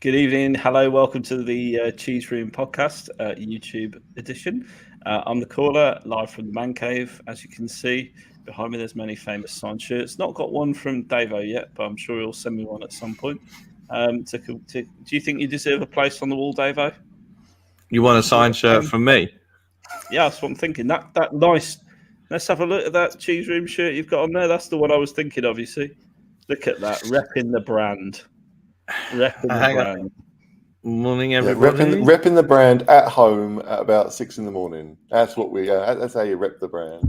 Good evening. Hello. Welcome to the Cheese Room podcast, YouTube edition. I'm the caller, live from the man cave. As you can see, behind me, there's many famous signed shirts. Not got one from Davo yet, but I'm sure he'll send me one at some point. Do you think you deserve a place on the wall, Davo? You want a signed shirt from me? Yeah, that's what I'm thinking. That nice. Let's have a look at that Cheese Room shirt you've got on there. That's the one I was thinking of, you see. Look at that. Repping the brand. Hang on. Morning, Yeah, everybody. repping the brand at home at about 6 a.m. That's what we. That's how you rep the brand.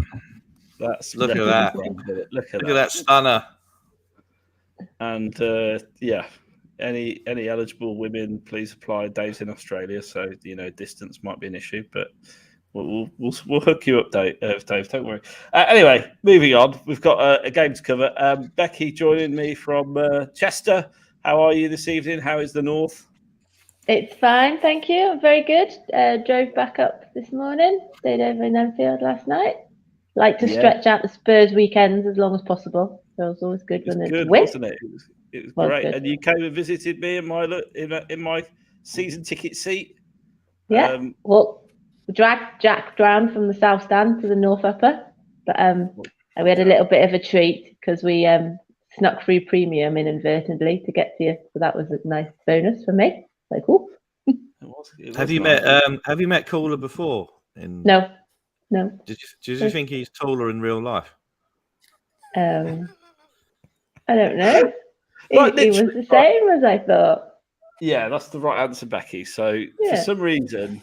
Look at that. Look at that stunner. And any eligible women, please apply. Dave's in Australia, so distance might be an issue, but we'll hook you up, Dave. Don't worry. Anyway, moving on. We've got a game to cover. Becky joining me from Chester. How are you this evening? How is the north? It's fine, thank you. I'm very good. Drove back up this morning. Stayed over in Enfield last night. Like to stretch out the Spurs weekends as long as possible. So it's always good when it's good, win. wasn't it? It was great. Good. And you came and visited me in my season ticket seat. Yeah. Well, we dragged Jack down from the South Stand to the North Upper, but we had a little bit of a treat because we snuck through premium inadvertently to get to you. So that was a nice bonus for me. Like, cool. Have you met Cooler before? No. Did you think he's taller in real life? I don't know. He was the same as I thought. Yeah, that's the right answer, Becky. So for some reason,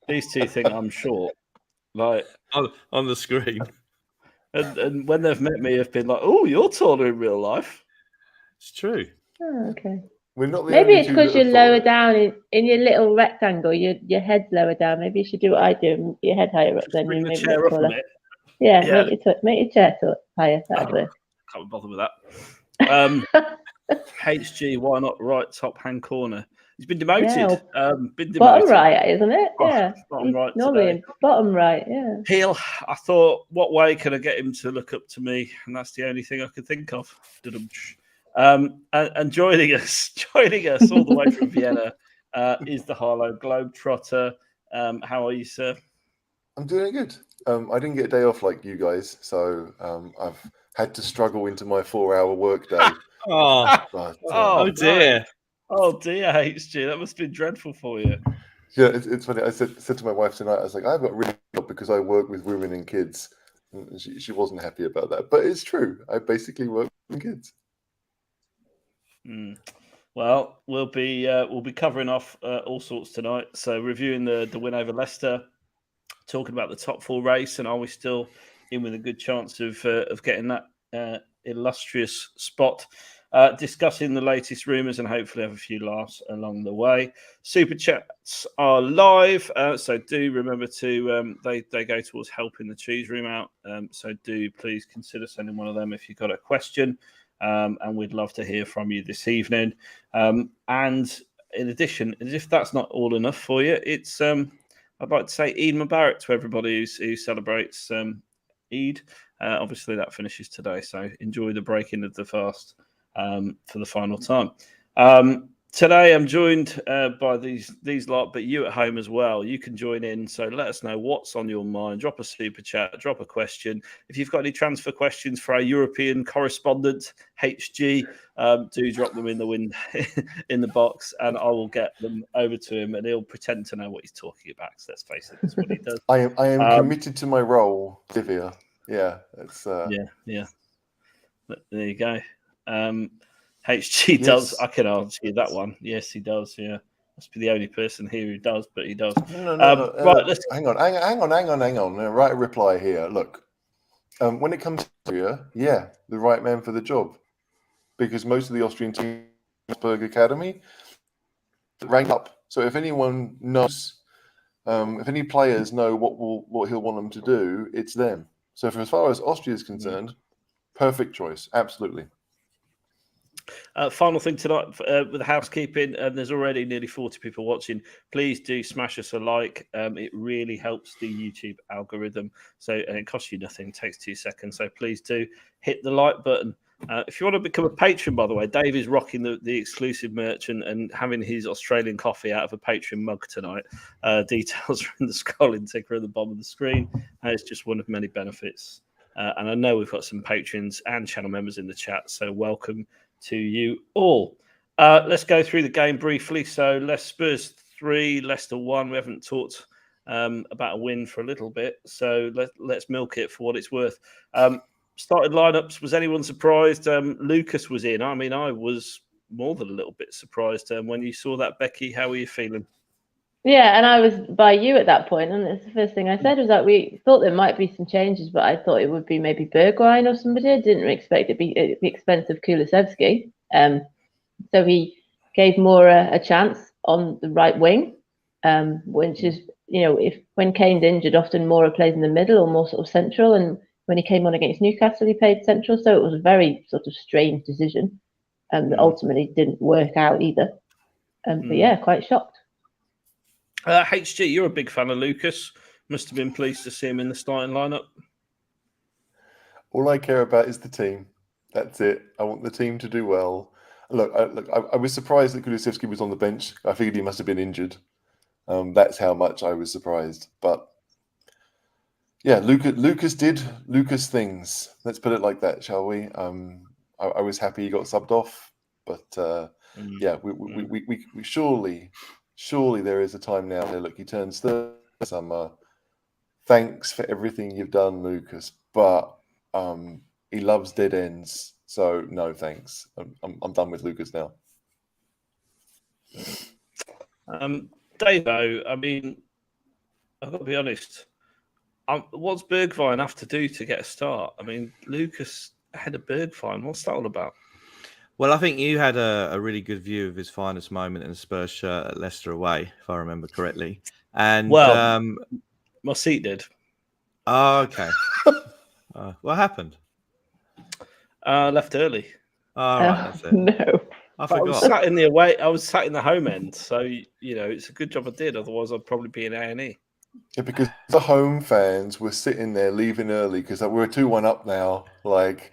these two think I'm short, like on the screen. And when they've met me, have been like, "Oh, you're taller in real life." It's true. Oh, okay. We're not Maybe it's because you're lower down in your little rectangle. Your head's lower down. Maybe you should do what I do. Your head higher up. Then bring you the chair up a bit. Yeah, make your chair higher. Can't be bothered with that. HG, why not right top hand corner? He's been demoted. Bottom right, isn't it? Yeah. Bottom right. Normally bottom right. Yeah. Heel. I thought, what way can I get him to look up to me? And that's the only thing I could think of. And joining us all the way from Vienna is the Harlow Globetrotter. How are you, sir? I'm doing good. I didn't get a day off like you guys, so I've had to struggle into my 4-hour workday. Oh dear, HG, that must have been dreadful for you. Yeah, it's funny. I said to my wife tonight, I was like, I've got really job because I work with women and kids, and she wasn't happy about that. But it's true. I basically work with kids. Well, we'll be covering off all sorts tonight. So reviewing the win over Leicester, talking about the top 4 race, and are we still in with a good chance of getting that illustrious spot? Discussing the latest rumours and hopefully have a few laughs along the way. Super chats are live, so do remember to they go towards helping the Cheese Room out. So do please consider sending one of them if you've got a question. And we'd love to hear from you this evening. And in addition, as if that's not all enough for you, it's I'd like to say Eid Mubarak to everybody who celebrates Eid. Obviously, that finishes today, so enjoy the breaking of the fast for the final time. Today, I'm joined by these lot, but you at home as well. You can join in, so let us know what's on your mind. Drop a super chat, drop a question. If you've got any transfer questions for our European correspondent, HG, do drop them in the box, and I will get them over to him, and he'll pretend to know what he's talking about. So let's face it, that's what he does. I am committed to my role, Divya. Yeah, it's yeah. There you go. HG does. I can answer you that one. Yes, he does. Yeah, must be the only person here who does, but he does. No. Right, hang on. Write a reply here. Look, when it comes to you, the right man for the job, because most of the Austrian teams, Berg Academy, rank up. So if anyone knows, if any players know what he'll want them to do, it's them. So for as far as Austria is concerned, perfect choice, absolutely. Final thing tonight with the housekeeping, and there's already nearly 40 people watching. Please do smash us a like. It really helps the YouTube algorithm. So, and it costs you nothing. It takes 2 seconds. So please do hit the like button. If you want to become a patron, by the way, Dave is rocking the exclusive merch and having his Australian coffee out of a Patreon mug tonight. Details are in the scrolling ticker at the bottom of the screen. It's just one of many benefits. And I know we've got some patrons and channel members in the chat, so welcome to you all. Let's go through the game briefly. So Leicester Spurs 3, Leicester 1. We haven't talked about a win for a little bit, so let's milk it for what it's worth. Started lineups. Was anyone surprised? Lucas was in. I mean, I was more than a little bit surprised when you saw that. Becky, how were you feeling? Yeah, and I was by you at that point, and that's the first thing I said was that we thought there might be some changes, but I thought it would be maybe Bergwijn or somebody. I didn't expect it to be at the expense of Kulusevski. So he gave Moura a chance on the right wing, which is, when Kane's injured, often Moura plays in the middle or more sort of central, and when he came on against Newcastle, he played central, so it was a very sort of strange decision that ultimately didn't work out either. But yeah, quite shocked. HG, you're a big fan of Lucas. Must have been pleased to see him in the starting lineup. All I care about is the team. That's it. I want the team to do well. Look, I was surprised that Kulusevski was on the bench. I figured he must have been injured. That's how much I was surprised. But yeah, Lucas did Lucas things. Let's put it like that, shall we? I was happy he got subbed off, but yeah, we surely there is a time now. Look, he turns 30 summer. Thanks for everything you've done, Lucas, but he loves dead ends. So no, thanks. I'm done with Lucas now. Davo, I mean, I've got to be honest. What's Bergwijn have to do to get a start? I mean, Lucas ahead of Bergwijn. What's that all about? Well, I think you had a really good view of his finest moment in the Spurs shirt at Leicester away, if I remember correctly. And my seat did. Oh, okay. What happened? I left early. All right, that's it. No. I forgot. I was sat in the away. I was sat in the home end, so it's a good job I did. Otherwise, I'd probably be in A&E. Yeah, because the home fans were sitting there leaving early because we're 2-1 up now. Like,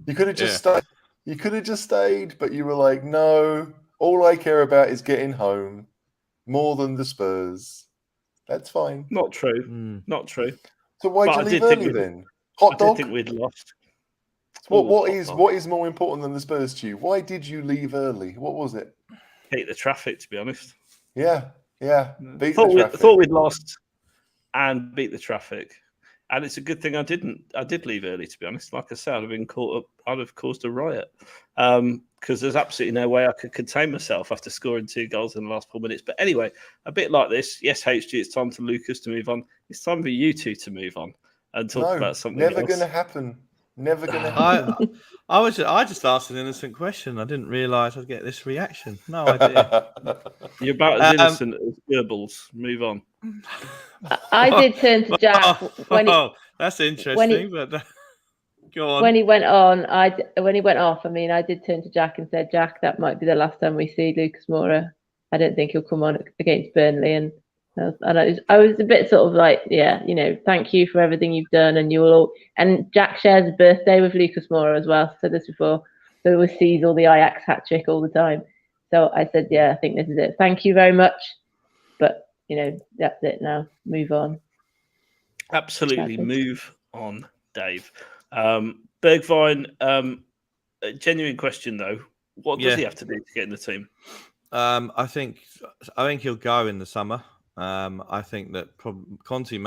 you could have just stayed. You could have just stayed, but you were like, no. All I care about is getting home, more than the Spurs. That's fine. Not true. Not true. So why'd you leave early then? Hot dog? I did think we'd lost. What is more important than the Spurs to you? Why did you leave early? What was it? Beat the traffic, to be honest. Yeah. I thought we'd lost and beat the traffic, and it's a good thing I didn't. I did leave early, to be honest. Like I said, I'd have been caught up. I'd have caused a riot because there's absolutely no way I could contain myself after scoring 2 goals in the last 4 minutes. But anyway, a bit like this. Yes, HG, it's time for Lucas to move on. It's time for you two to move on and talk about something. Never going to happen. Never going to happen. I just asked an innocent question. I didn't realise I'd get this reaction. No idea. You're about as innocent as Goebbels. Move on. I did turn to Jack when he. That's interesting. But go on. When he went on, when he went off, I mean, I did turn to Jack and said, Jack, that might be the last time we see Lucas Moura. I don't think he'll come on against Burnley, and I was a bit sort of like, thank you for everything you've done, and and Jack shares a birthday with Lucas Moura as well. Said this before, so he always sees all the Ajax hat trick all the time. So I said, yeah, I think this is it. Thank you very much, but that's it now. Move on. Absolutely, move on, Dave. Bergwijn, a genuine question though. What does he have to do to get in the team? I think he'll go in the summer. I think that Conte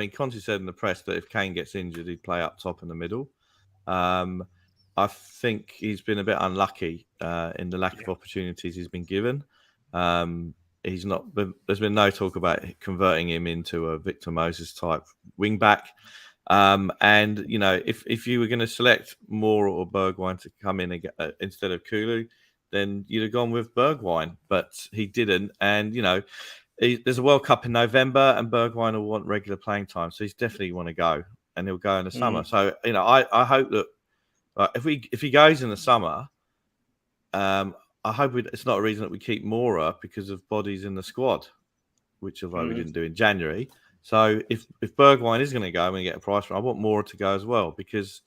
Conte said in the press that if Kane gets injured, he'd play up top in the middle. I think he's been a bit unlucky in the lack of opportunities he's been given. There's been no talk about converting him into a Victor Moses type wing back. And if you were going to select Moura or Bergwijn to come in instead of Kulu, then you'd have gone with Bergwijn, but he didn't. And there's a World Cup in November, and Bergwijn will want regular playing time, so he's definitely want to go, and he'll go in the summer. So I hope that if he goes in the summer, I hope it's not a reason that we keep Moura because of bodies in the squad, which although we didn't do in January. So if Bergwijn is going to go and get a price for him, I want Moura to go as well, because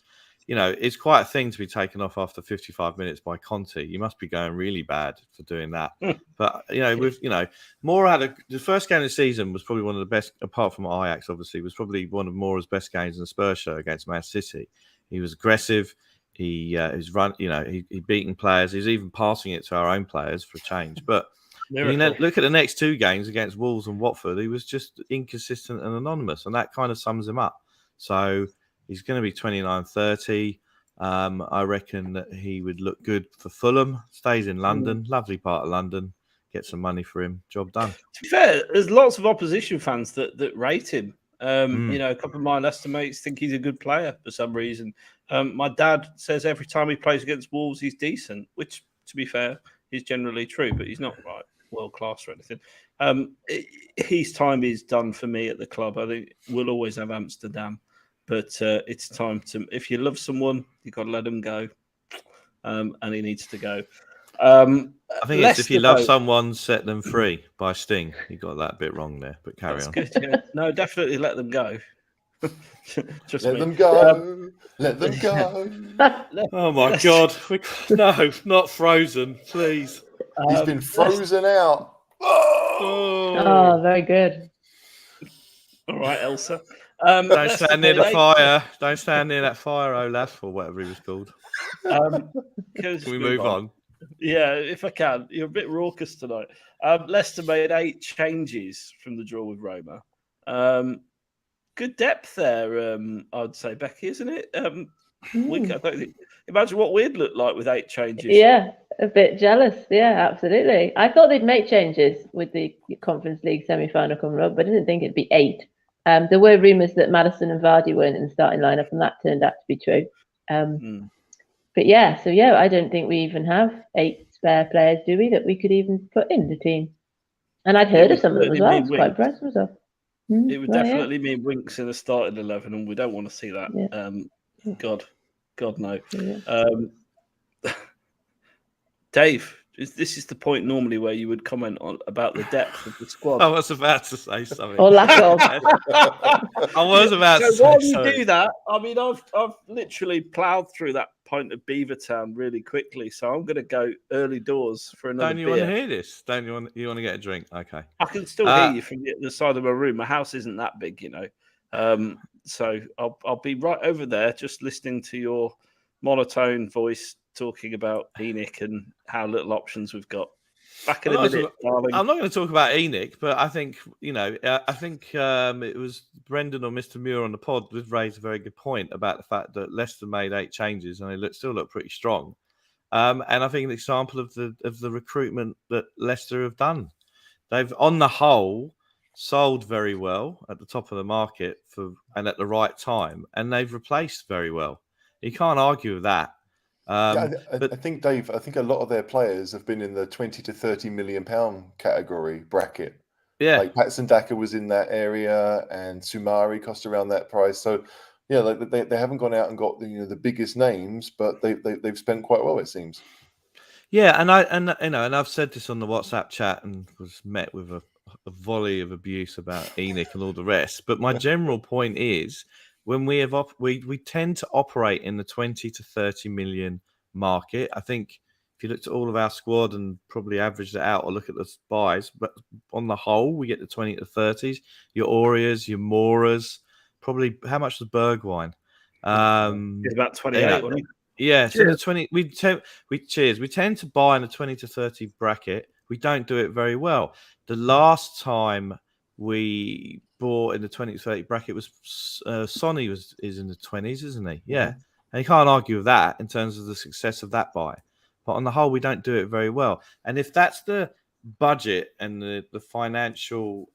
it's quite a thing to be taken off after 55 minutes by Conte. You must be going really bad for doing that. But Moura had the first game of the season was probably one of the best, apart from Ajax, obviously, was probably one of Moura's best games in the Spurs show against Man City. He was aggressive. He was he beating players. He's even passing it to our own players for a change. But look at the next two games against Wolves and Watford. He was just inconsistent and anonymous, and that kind of sums him up. So he's going to be 29, 30. I reckon that he would look good for Fulham. Stays in London, lovely part of London. Get some money for him. Job done. To be fair, there's lots of opposition fans that rate him. A couple of my Leicester mates think he's a good player for some reason. My dad says every time he plays against Wolves, he's decent, which, to be fair, is generally true, but he's not world class or anything. His time is done for me at the club. I think we'll always have Amsterdam, but it's time to. If you love someone, you've got to let them go, and he needs to go. I think it's if you love someone, set them free by Sting. You got that bit wrong there, but carry on. Good, yeah. No, definitely let them go. Let them go. Let them go. Oh my God! No, not Frozen, please. He's been frozen out. Oh, very good. All right, Elsa. Don't stand near the fire. Don't stand near that fire, Olaf, or whatever he was called. Can we move on? Yeah, if I can. You're a bit raucous tonight. Leicester made 8 changes from the draw with Roma. Good depth there, I'd say, Becky, isn't it? I don't think, imagine what we'd look like with 8 changes. Yeah, a bit jealous. Yeah, absolutely. I thought they'd make changes with the Conference League semi-final coming up, but I didn't think it'd be 8. There were rumours that Maddison and Vardy weren't in the starting lineup, and that turned out to be true. But yeah, I don't think we even have 8 spare players, do we, that we could even put in the team? And I'd heard of some of them as well. I was quite impressed with myself. It would definitely mean Winks in the starting 11, and we don't want to see that. Yeah. God no. Yeah. Dave, this is the point normally where you would comment on about the depth of the squad. I was about to say something. Or lack of. I was about to say while something. You do that, I mean, I've literally ploughed through that pint of Beavertown really quickly, so I'm going to go early doors for another Don't you beer. want to hear this? Don't you want to get a drink? Okay. I can still hear you from the side of my room. My house isn't that big, so I'll be right over there just listening to your monotone voice talking about Enoch and how little options we've got. Back in a minute, darling. I'm not going to talk about Enoch, but I think it was Brendan or Mr. Muir on the pod that raised a very good point about the fact that Leicester made 8 changes and they still look pretty strong. And I think an example of the recruitment that Leicester have done. They've, on the whole, sold very well at the top of the market and at the right time, and they've replaced very well. You can't argue with that. I think, Dave, a lot of their players have been in the 20 to 30 million pound category bracket. Yeah, like Patson Daka was in that area, and Sumari cost around that price. So, yeah, like they haven't gone out and got the biggest names, but they've spent quite well, it seems. Yeah, and I've said this on the WhatsApp chat and was met with a volley of abuse about Enoch and all the rest. But my general point is, when we tend to operate in the 20 to 30 million market. I think if you looked at all of our squad and probably averaged it out or look at the buys, but on the whole, we get the 20 to 30s. Your Aurias, your Moras, probably how much was Bergwijn? It's about 28, wasn't it? Yeah, so the 20 we tend to buy in the 20 to 30 bracket. We don't do it very well. The last time we bought in the 20 to 30 bracket was Sonny is in the 20s, isn't he? Yeah. Mm-hmm. And you can't argue with that in terms of the success of that buy. But on the whole, we don't do it very well. And if that's the budget and the financial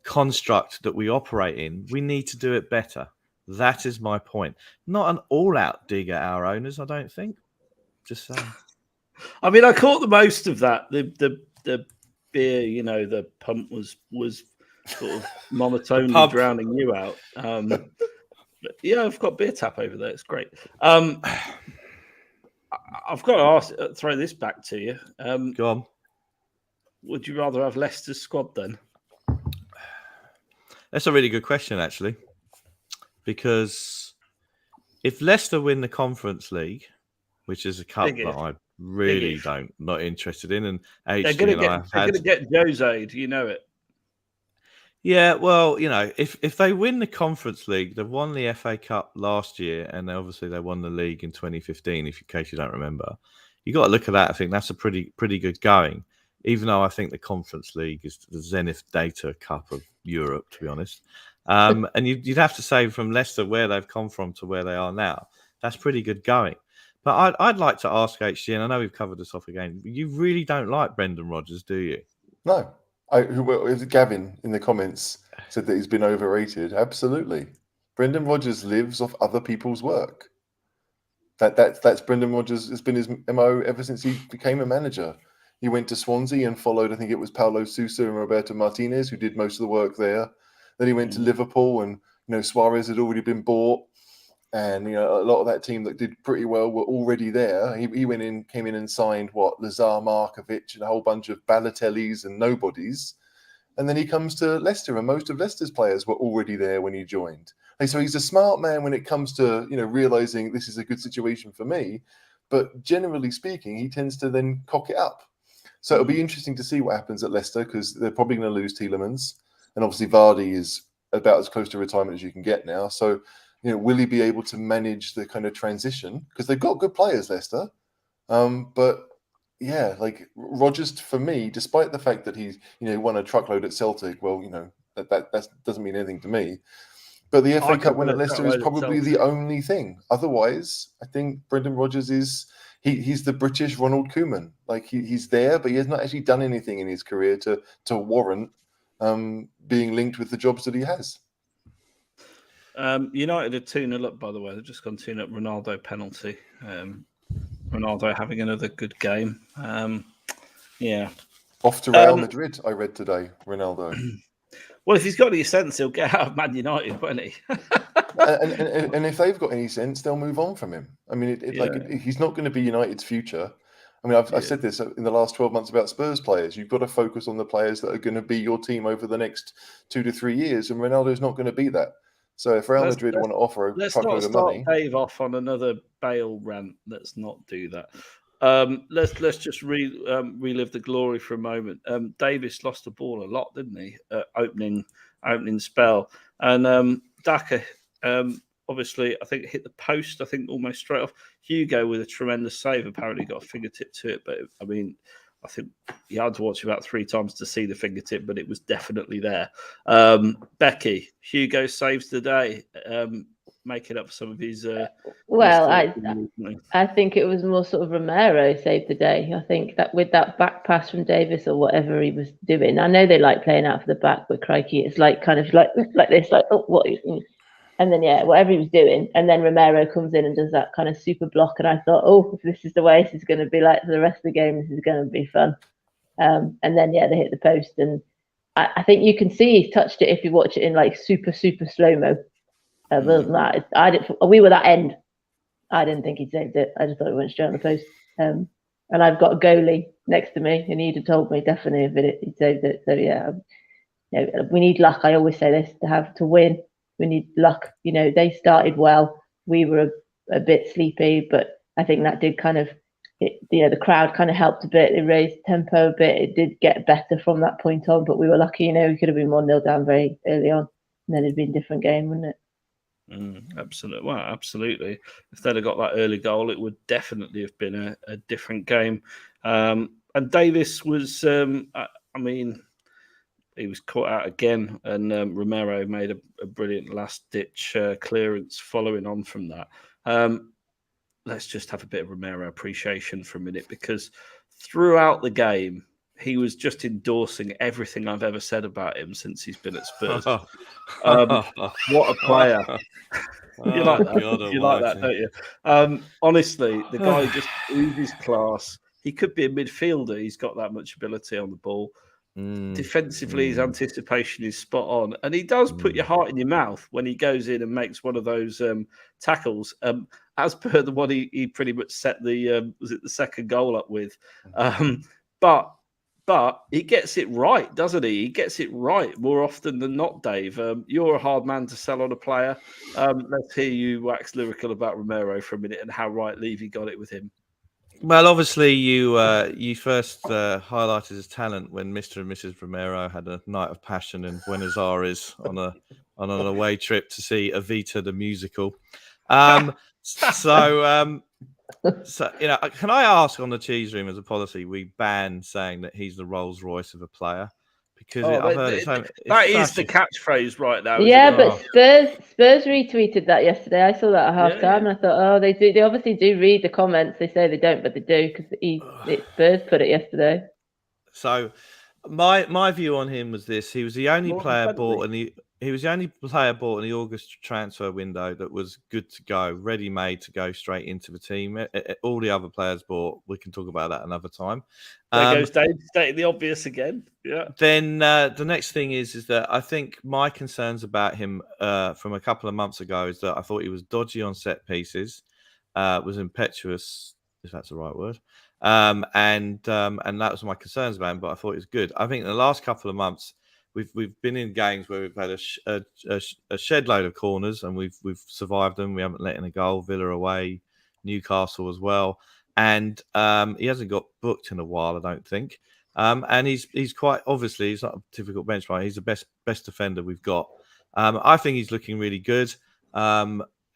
construct that we operate in, we need to do it better. That is my point. Not an all-out dig at our owners, I don't think. Just saying. I mean, I caught the most of that. The beer, the pump was sort of monotonely drowning you out. But yeah, I've got beer tap over there. It's great. I've got to throw this back to you. Go on. Would you rather have Leicester's squad then? That's a really good question, actually. Because if Leicester win the Conference League, which is a cup Big that if. I really not interested in, and They're HG going and I have to get Jose'd, you know it. Yeah, well, if they win the Conference League, they've won the FA Cup last year, and obviously they won the league in 2015. In case you don't remember, you got to look at that. I think that's a pretty good going. Even though I think the Conference League is the Zenith Data Cup of Europe, to be honest. And you'd have to say from Leicester where they've come from to where they are now, that's pretty good going. But I'd like to ask HG, and I know we've covered this off again. You really don't like Brendan Rodgers, do you? No. Gavin in the comments said that he's been overrated. Absolutely. Brendan Rodgers lives off other people's work. That's Brendan Rodgers. Has been his MO ever since he became a manager. He went to Swansea and followed, I think it was Paulo Sousa and Roberto Martinez, who did most of the work there. Then he went to Liverpool, and Suarez had already been bought, and a lot of that team that did pretty well were already there. He came in and signed Lazar Markovic and a whole bunch of Balotellis and nobodies. And then he comes to Leicester, and most of Leicester's players were already there when he joined. So he's a smart man when it comes to realizing this is a good situation for me. But generally speaking, he tends to then cock it up. So it'll be interesting to see what happens at Leicester, because they're probably going to lose Tielemans, and obviously Vardy is about as close to retirement as you can get now. So will he be able to manage the kind of transition? Because they've got good players, Leicester, but. Yeah, like Rodgers, for me, despite the fact that he's won a truckload at Celtic, well, that doesn't mean anything to me. But the FA Cup win at Leicester is probably the only thing. Otherwise, I think Brendan Rodgers is he's the British Ronald Koeman. Like he's there, but he has not actually done anything in his career to warrant being linked with the jobs that he has. United are 2-0 up, by the way. They've just gone 2-0 Ronaldo penalty. Ronaldo having another good game. Off to Real Madrid, I read today, Ronaldo. Well, if he's got any sense, he'll get out of Man United, won't he? and if they've got any sense, they'll move on from him. I mean, he's not going to be United's future. I mean, I've said this in the last 12 months about Spurs players. You've got to focus on the players that are going to be your team over the next 2 to 3 years, and Ronaldo's not going to be that. So if Real Madrid want to offer a truckload of money... Let's not start Dave off on another Bale rant. Let's not do that. Let's just relive the glory for a moment. Davis lost the ball a lot, didn't he? Opening spell. And Daka, obviously, I think hit the post, almost straight off. Hugo with a tremendous save, apparently got a fingertip to it. But, I mean... I think you had to watch about 3 times to see the fingertip, but it was definitely there. Becky, Hugo saves the day, making up some of his... I think it was more sort of Romero saved the day. I think that with that back pass from Davis or whatever he was doing, I know they like playing out for the back, but crikey, it's like kind of like this, like, oh, what... And then, whatever he was doing. And then Romero comes in and does that kind of super block. And I thought, if this is the way this is going to be like for the rest of the game, this is going to be fun. And then, they hit the post. And I think you can see he's touched it if you watch it in like super, super slow-mo. Other than that, we were that end. I didn't think he'd saved it. I just thought it went straight on the post. And I've got a goalie next to me, and he'd have told me definitely if he'd saved it. So, we need luck. I always say this to win. We need luck. They started well. We were a bit sleepy, but I think that did kind of, the crowd kind of helped a bit. It raised tempo a bit. It did get better from that point on, but we were lucky. We could have been 1-0 down very early on, and then it'd been a different game, wouldn't it? Absolutely. Well, absolutely. If they'd have got that early goal, it would definitely have been a different game. And Davis was, he was caught out again, and Romero made a brilliant last-ditch clearance following on from that. Let's just have a bit of Romero appreciation for a minute, because throughout the game, he was just endorsing everything I've ever said about him since he's been at Spurs. What a player. You like that? You like that, don't you? Honestly, the guy just oozes class. He could be a midfielder. He's got that much ability on the ball. Defensively, his anticipation is spot on, and he does put your heart in your mouth when he goes in and makes one of those tackles. As per the one he pretty much set the was it the second goal up with, but but he gets it right, doesn't he? He gets it right more often than not, Dave. You're a hard man to sell on a player. Let's hear you wax lyrical about Romero for a minute and how right Levy got it with him. Well, obviously, you first highlighted his talent when Mr. and Mrs. Romero had a night of passion in Buenos Aires on an away trip to see Evita the musical. So, can I ask on the Cheese Room as a policy, we ban saying that he's the Rolls Royce of a player? Because I've heard that is the catchphrase right now. Yeah, but Spurs retweeted that yesterday. I saw that at half time, and I thought, oh, they do. They obviously do read the comments. They say they don't, but they do because Spurs put it yesterday. So, my view on him was this: he was the only player bought in the August transfer window that was good to go, ready made to go straight into the team. All the other players bought. We can talk about that another time. There goes Dave stating the obvious again. Yeah. Then the next thing is that I think my concerns about him from a couple of months ago is that I thought he was dodgy on set pieces, was impetuous, if that's the right word. And that was my concerns about him, but I thought it was good. I think in the last couple of months, we've been in games where we've had a shed load of corners and we've survived them. We haven't let in a goal. Villa away, Newcastle as well, and he hasn't got booked in a while, I don't think. And he's quite obviously he's not a typical benchmark. He's the best defender we've got. I think he's looking really good.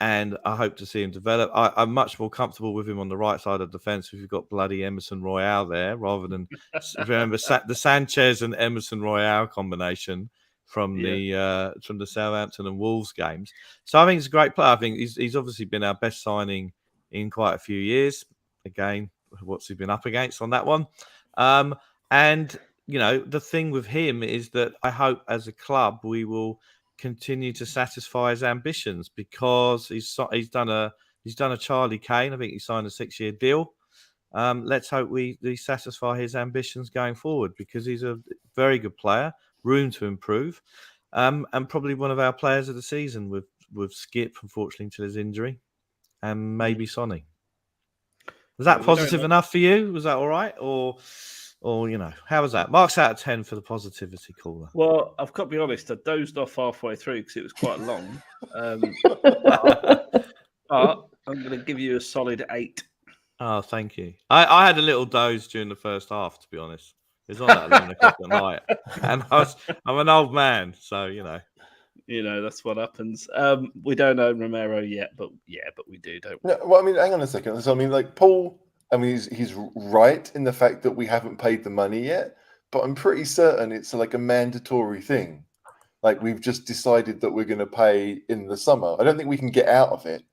And I hope to see him develop. I'm much more comfortable with him on the right side of the defence if you've got bloody Emerson Royale there, rather than remember the Sanchez and Emerson Royale combination from the Southampton and Wolves games. So I think he's a great player. I think he's obviously been our best signing in quite a few years. Again, what's he been up against on that one? And the thing with him is that I hope as a club we will continue to satisfy his ambitions, because he's done a Charlie Kane. I think he signed a 6-year deal. Let's hope we satisfy his ambitions going forward, because he's a very good player, room to improve, and probably one of our players of the season with Skip, unfortunately, until his injury, and maybe Sonny. Was that positive enough for you? Was that all right? Or how was that? Marks out of 10 for the positivity caller. Well, I've got to be honest, I dozed off halfway through because it was quite long. But I'm going to give you a solid 8. Oh, thank you. I had a little doze during the first half, to be honest. It was on at 11 o'clock at night. And I'm an old man, so, that's what happens. We don't own Romero yet, but we do, don't we? No, well, I mean, hang on a second. So, I mean, like, Paul, I mean, he's right in the fact that we haven't paid the money yet, but I'm pretty certain it's like a mandatory thing. Like, we've just decided that we're going to pay in the summer. I don't think we can get out of it.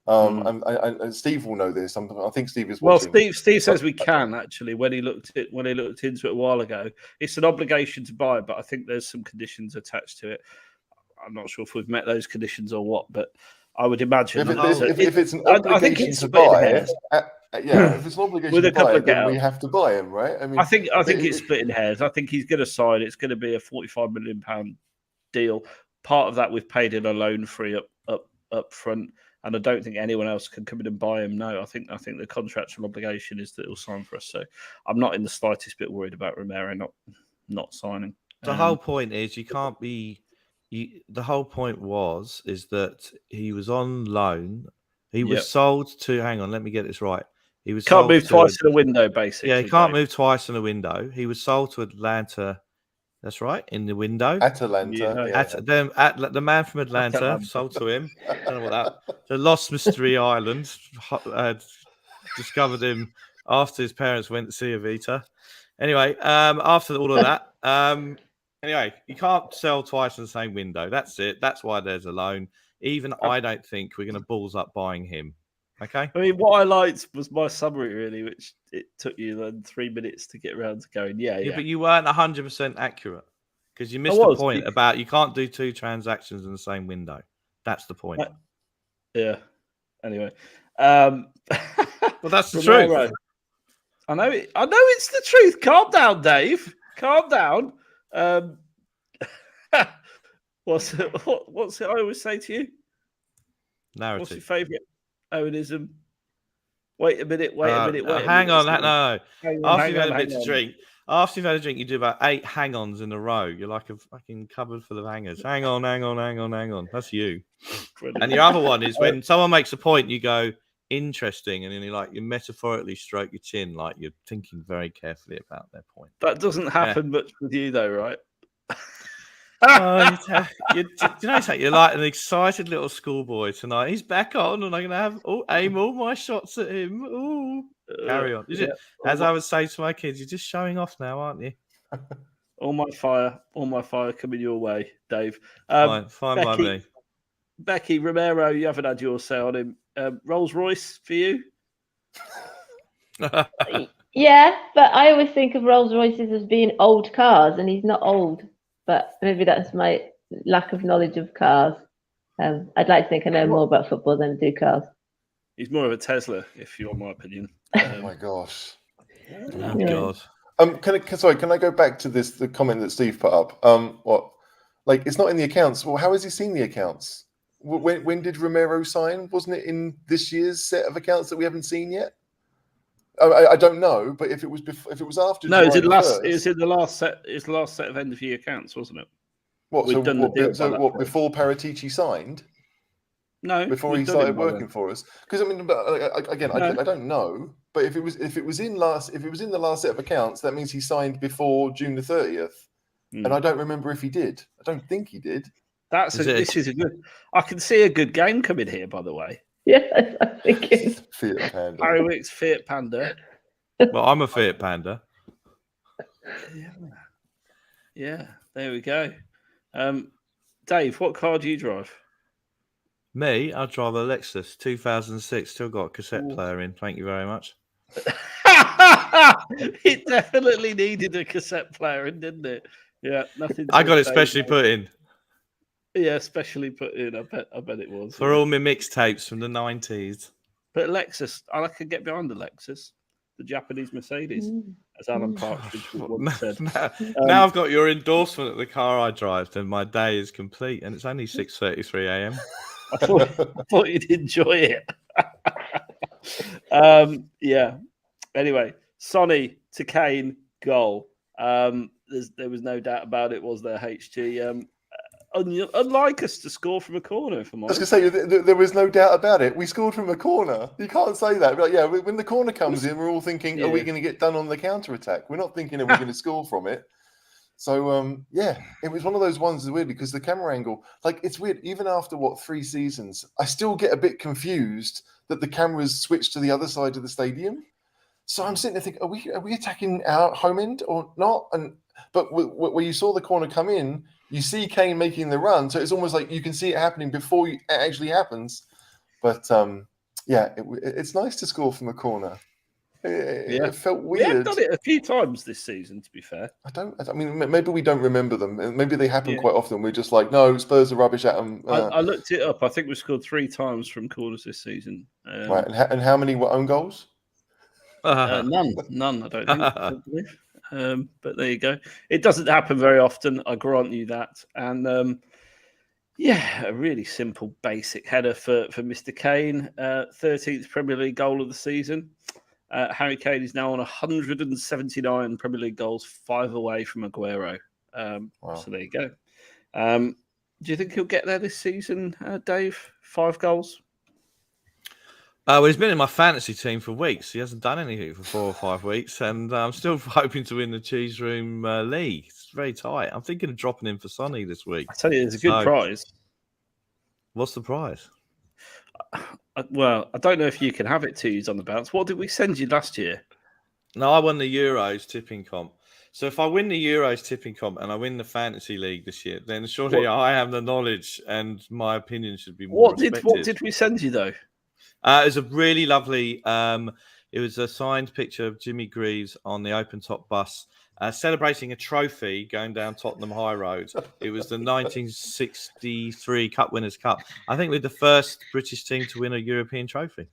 And Steve will know this. I think Steve is watching. Well, Steve says we can actually. When he looked into it a while ago, it's an obligation to buy, but I think there's some conditions attached to it. I'm not sure if we've met those conditions or what, but I would imagine if it's an obligation to buy, if it's an obligation to buy, then we have to buy him, right? I mean, I think it's split in hairs. I think he's going to sign. It's going to be a £45 million deal. Part of that we've paid in a loan free up front, and I don't think anyone else can come in and buy him. No, I think the contractual obligation is that he'll sign for us. So I'm not in the slightest bit worried about Romero not signing. The whole point is you can't be. The whole point is that he was on loan. He was sold to. Hang on, let me get this right. He was can't move twice in a window, basically. Yeah, he can't move twice in a window. He was sold to Atlanta. That's right, in the window. Atalanta. The man from Atlanta sold to him. I don't know what that. The Lost Mystery Island discovered him after his parents went to see Evita. Anyway, after all of that. Anyway, you can't sell twice in the same window. That's it. That's why there's a loan. Even I don't think we're going to balls up buying him. Okay? I mean, what I liked was my summary, really, which it took you then 3 minutes to get around to going, yeah. But you weren't 100% accurate, because you missed the point about you can't do 2 transactions in the same window. That's the point. Yeah. Anyway. Well, that's the truth. I know it's the truth. Calm down, Dave. Calm down. What's it I always say to you? Narrative. What's your favourite Owenism? Wait a minute. Hang on. No. After you had a bit to drink, After you've had a drink, you do about 8 hang-ons in a row. You're like a fucking cupboard full of hangers. Hang on. That's you. Brilliant. And your other one is when someone makes a point, you go, interesting, and then you metaphorically stroke your chin like you're thinking very carefully about their point. That doesn't happen much with you, though, right? Oh, you're like an excited little schoolboy tonight. He's back on, and I'm going to aim all my shots at him. Ooh, carry on. As I would say to my kids, you're just showing off now, aren't you? All my fire coming your way, Dave. Fine by me. Becky, Romero, you haven't had your say on him. Rolls Royce for you? Yeah, but I always think of Rolls Royces as being old cars, and he's not old. But maybe that's my lack of knowledge of cars. I'd like to think I know more about football than I do cars. He's more of a Tesla, if you want my opinion. Oh my gosh. Oh God. Can I go back to the comment that Steve put up? It's not in the accounts. Well, how has he seen the accounts? When did Romero sign? Wasn't it in this year's set of accounts that we haven't seen yet? I don't know, but if it was after, no, it was in the last set. It's the last set of end of year accounts, wasn't it? Before Paratici signed? No, before he started working for us. Because I mean, I don't know. But if it was in the last set of accounts, that means he signed before June the 30th, and I don't remember if he did. I don't think he did. This is a good. I can see a good game coming here, by the way. Yes, I'm thinking. Fiat Panda. Harry Wick's Fiat Panda. Well, I'm a Fiat Panda. Yeah, there we go. Dave, what car do you drive? Me, I drive a Lexus 2006. Still got a cassette player in. Thank you very much. It definitely needed a cassette player in, didn't it? Yeah, nothing. I got it specially put in. Yeah, specially put in. I bet it was. For all my mixtapes from the 90s. But Lexus, I can get behind the Lexus, the Japanese Mercedes, as Alan Partridge once said. Now I've got your endorsement of the car I drive, then my day is complete, and it's only 6:33 a.m. I thought you'd enjoy it. Yeah. Anyway, Sonny to Kane goal. There was no doubt about it, was there, HG? Unlike us to score from a corner, if I'm honest. I was going to say, there was no doubt about it. We scored from a corner. You can't say that. But yeah, when the corner comes in, we're all thinking, are we going to get done on the counter-attack? We're not thinking, are we going to score from it? So, it was one of those ones that's weird because the camera angle, it's weird. Even after, 3 seasons, I still get a bit confused that the cameras switch to the other side of the stadium. So I'm sitting there thinking, are we attacking our home end or not? But when you saw the corner come in, you see Kane making the run, so it's almost like you can see it happening before it actually happens. But it's nice to score from a corner. It felt weird. We have done it a few times this season, to be fair. I mean, maybe we don't remember them. Maybe they happen quite often. We're just like, no, Spurs are rubbish at them. I looked it up. I think we scored 3 times from corners this season. Right, and how many were own goals? None. I don't believe. But there you go. It doesn't happen very often. I grant you that. And a really simple, basic header for Mr. Kane. 13th Premier League goal of the season. Harry Kane is now on 179 Premier League goals, 5 away from Aguero. Wow. So there you go. Do you think he'll get there this season, Dave? 5 goals? Well, he's been in my fantasy team for weeks. He hasn't done anything for 4 or 5 weeks, and I'm still hoping to win the Cheese Room League. It's very tight. I'm thinking of dropping him for Sonny this week. I tell you, there's a good prize. What's the prize? Well, I don't know if you can have it 2 years on the bounce. What did we send you last year? No, I won the Euros tipping comp. So if I win the Euros tipping comp and I win the fantasy league this year, then surely I have the knowledge and my opinion should be more respected. What did we send you, though? It was a really lovely. It was a signed picture of Jimmy Greaves on the open top bus, celebrating a trophy going down Tottenham High Road. It was the 1963 Cup Winners' Cup. I think we're the first British team to win a European trophy.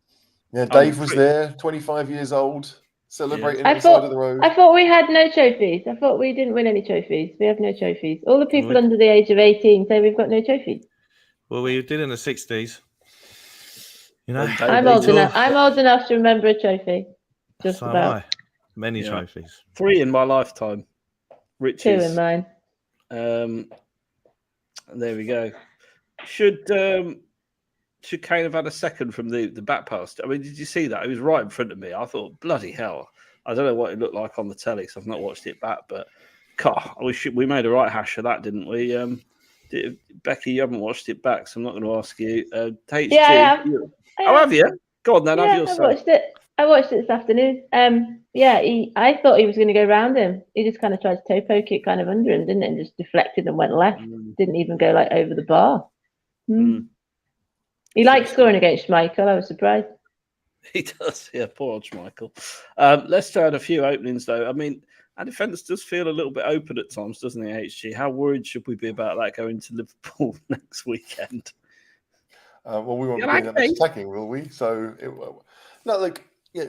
Yeah, Dave was there, 25 years old, celebrating on the side of the road. I thought we had no trophies. I thought we didn't win any trophies. We have no trophies. All the people under the age of 18 say we've got no trophies. Well, we did in the 60s. You know, I'm old enough to remember a trophy. Just about. Many trophies. 3 in my lifetime. Riches. 2 in mine. There we go. Should Kane have had a second from the back pass? I mean, did you see that? It was right in front of me. I thought, bloody hell. I don't know what it looked like on the telly, so I've not watched it back. But, God, we made a right hash of that, didn't we? Becky, you haven't watched it back, so I'm not going to ask you. HG, Yeah, I have. Have you? Go on then, have your say. I watched it this afternoon. I thought he was going to go round him. He just kind of tried to toe poke it kind of under him, didn't it? And just deflected and went left. Didn't even go like over the bar. He likes scoring against Schmeichel. I was surprised. He does, yeah. Poor old Schmeichel. Leicester had a few openings though. I mean, our defence does feel a little bit open at times, doesn't it, HG? How worried should we be about that going to Liverpool next weekend? Well, we won't be doing that much attacking, will we? So,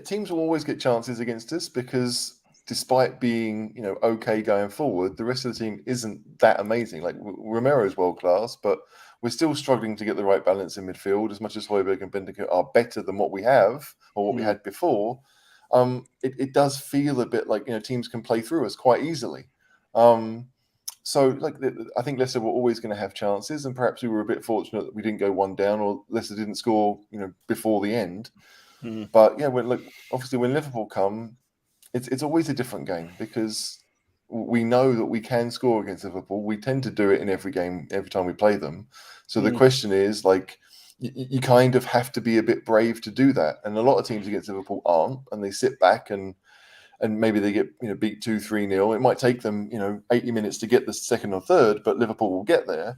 teams will always get chances against us because despite being, okay going forward, the rest of the team isn't that amazing. Like Romero's world class, but we're still struggling to get the right balance in midfield. As much as Højbjerg and Bentancur are better than what we have or what we had before, it does feel a bit like teams can play through us quite easily. So, I think Leicester were always going to have chances, and perhaps we were a bit fortunate that we didn't go 1 down, or Leicester didn't score, before the end. But yeah, obviously when Liverpool come, it's always a different game because we know that we can score against Liverpool. We tend to do it in every game, every time we play them. So the question is, you kind of have to be a bit brave to do that, and a lot of teams against Liverpool aren't, and they sit back and maybe they get beat 2-3-0. It might take them 80 minutes to get the second or third, but Liverpool will get there.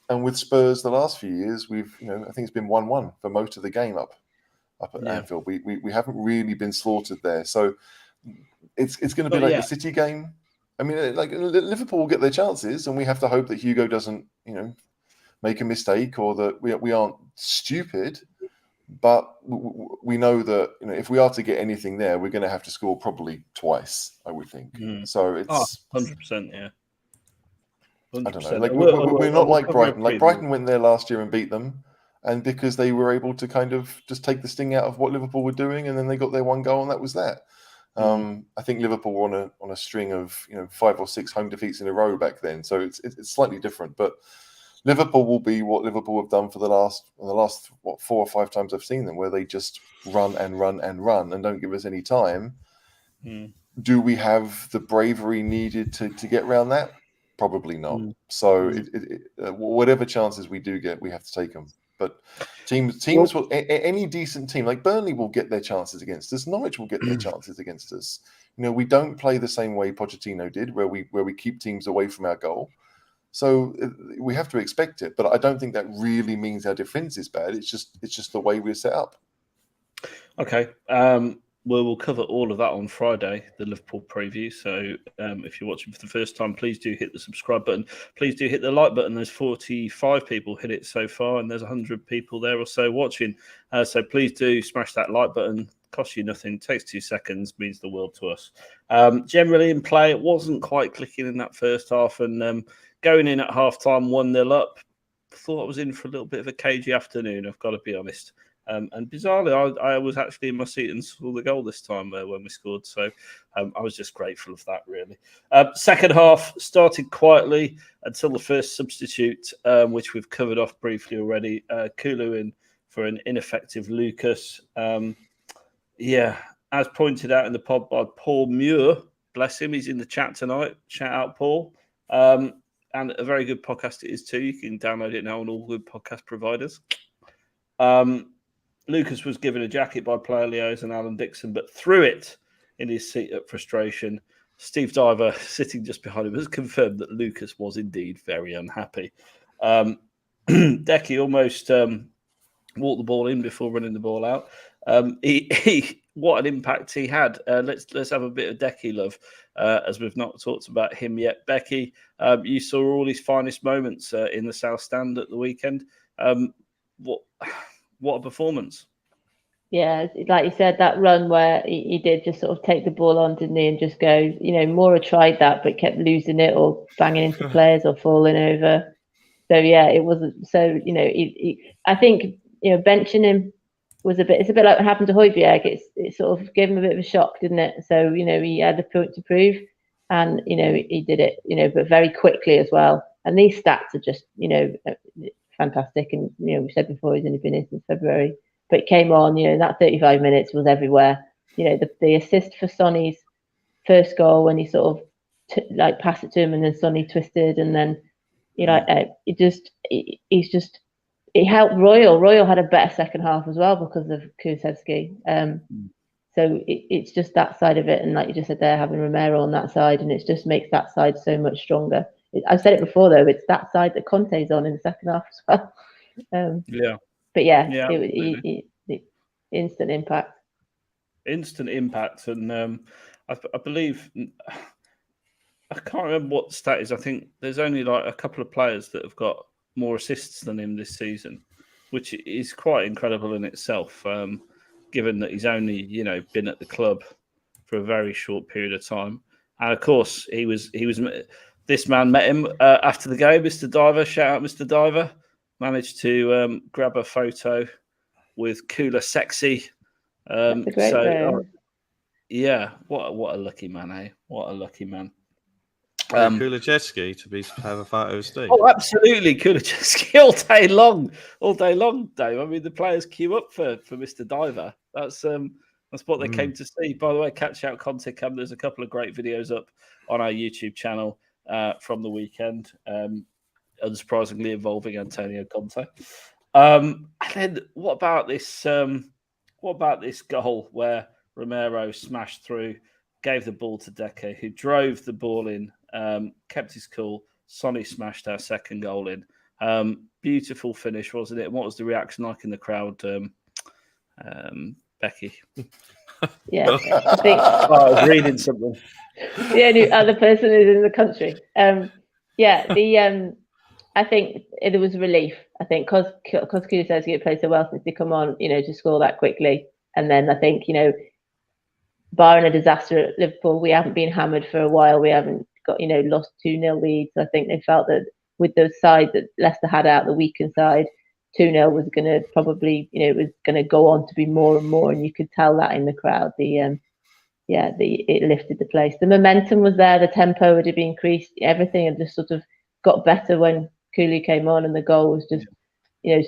And with Spurs, the last few years, we've I think it's been 1-1 for most of the game up at Anfield. We haven't really been slaughtered there, so it's going to be the City game. I mean, Liverpool will get their chances, and we have to hope that Hugo doesn't make a mistake or that we aren't stupid. But we know that if we are to get anything there, we're going to have to score probably twice, I would think. So it's 100%, yeah. 100%. I don't know. We're not like Brighton. Like Brighton went there last year and beat them, and because they were able to kind of just take the sting out of what Liverpool were doing, and then they got their 1 goal, and that was that. I think Liverpool were on a string of 5 or 6 home defeats in a row back then, so it's slightly different, but. Liverpool will be what Liverpool have done for the last 4 or 5 times I've seen them, where they just run and run and run and don't give us any time. Do we have the bravery needed to get around that? Probably not. So whatever chances we do get, we have to take them. But teams will, any decent team like Burnley will get their chances against us. Norwich will get their chances against us. We don't play the same way Pochettino did, where we keep teams away from our goal. So we have to expect it, but I don't think that really means our defense is bad. It's just the way we're set up. Okay. We'll cover all of that on Friday, the Liverpool preview. So if you're watching for the first time, please do hit the subscribe button. Please do hit the like button. There's 45 people hit it so far, and there's 100 people there or so watching. So please do smash that like button. Costs you nothing, takes 2 seconds, means the world to us. Generally in play, it wasn't quite clicking in that first half, and going in at half-time 1-0 up, thought I was in for a little bit of a cagey afternoon, I've got to be honest. And bizarrely, I was actually in my seat and saw the goal this time when we scored. So I was just grateful of that, really. Second half started quietly until the first substitute, which we've covered off briefly already. Kulu in for an ineffective Lucas. As pointed out in the pod by Paul Muir, bless him, he's in the chat tonight. Shout out, Paul. And a very good podcast it is too. You can download it now on all good podcast providers. Lucas was given a jacket by player liaison Alan Dixon, but threw it in his seat at frustration. Steve Diver, sitting just behind him, has confirmed that Lucas was indeed very unhappy. Decky almost walked the ball in before running the ball out. What an impact he had. Let's have a bit of Decky love, as we've not talked about him yet. Becky, you saw all his finest moments in the South Stand at the weekend. What a performance. Yeah, like you said, that run where he did just sort of take the ball on, didn't he, and just go, Moura tried that, but kept losing it or banging into players or falling over. So, yeah, it wasn't. So, I think, benching him was it's a bit like what happened to Højbjerg. It sort of gave him a bit of a shock, didn't it? So, he had a point to prove, and, he did it, but very quickly as well. And these stats are just, fantastic. And, we said before, he's only been here since February, but it came on, that 35 minutes was everywhere. The assist for Sonny's first goal when he sort of passed it to him and then Sonny twisted, and then, it helped Royal. Royal had a better second half as well because of Kulusevski. So it's just that side of it. And like you just said there, having Romero on that side, and it just makes that side so much stronger. I've said it before, though, it's that side that Conte's on in the second half as well. But it instant impact. Instant impact. And I believe, I can't remember what the stat is. I think there's only like a couple of players that have got more assists than him this season, which is quite incredible in itself. Given that he's only, been at the club for a very short period of time. And of course, this man met him after the game, Mr. Diver. Shout out, Mr. Diver. Managed to grab a photo with Kulusevski. That's a great photo. Yeah, what a lucky man, eh? What a lucky man. Kulusevski to have a photo of Steve. Oh, absolutely, Kulusevski all day long, Dave. I mean, the players queue up for Mr. Diver. That's what they came to see. By the way, catch out Conte Cam. There's a couple of great videos up on our YouTube channel from the weekend, unsurprisingly involving Antonio Conte. And then what about this goal where Romero smashed through, gave the ball to Deke, who drove the ball in, kept his cool. Sonny smashed our second goal in. Beautiful finish, wasn't it? And what was the reaction like in the crowd, Becky? Yeah, I think I was reading something. The only other person is in the country. I think it was relief. I think because Kulusevski played so well since he come on, to score that quickly. And then I think, barring a disaster at Liverpool, we haven't been hammered for a while. We haven't got, lost 2-0 leads. I think they felt that with the side that Leicester had out, the weakened side, 2-0 was going to probably, it was going to go on to be more and more. And you could tell that in the crowd. It lifted the place. The momentum was there. The tempo had been increased. Everything had just sort of got better when Kulu came on, and the goal was just,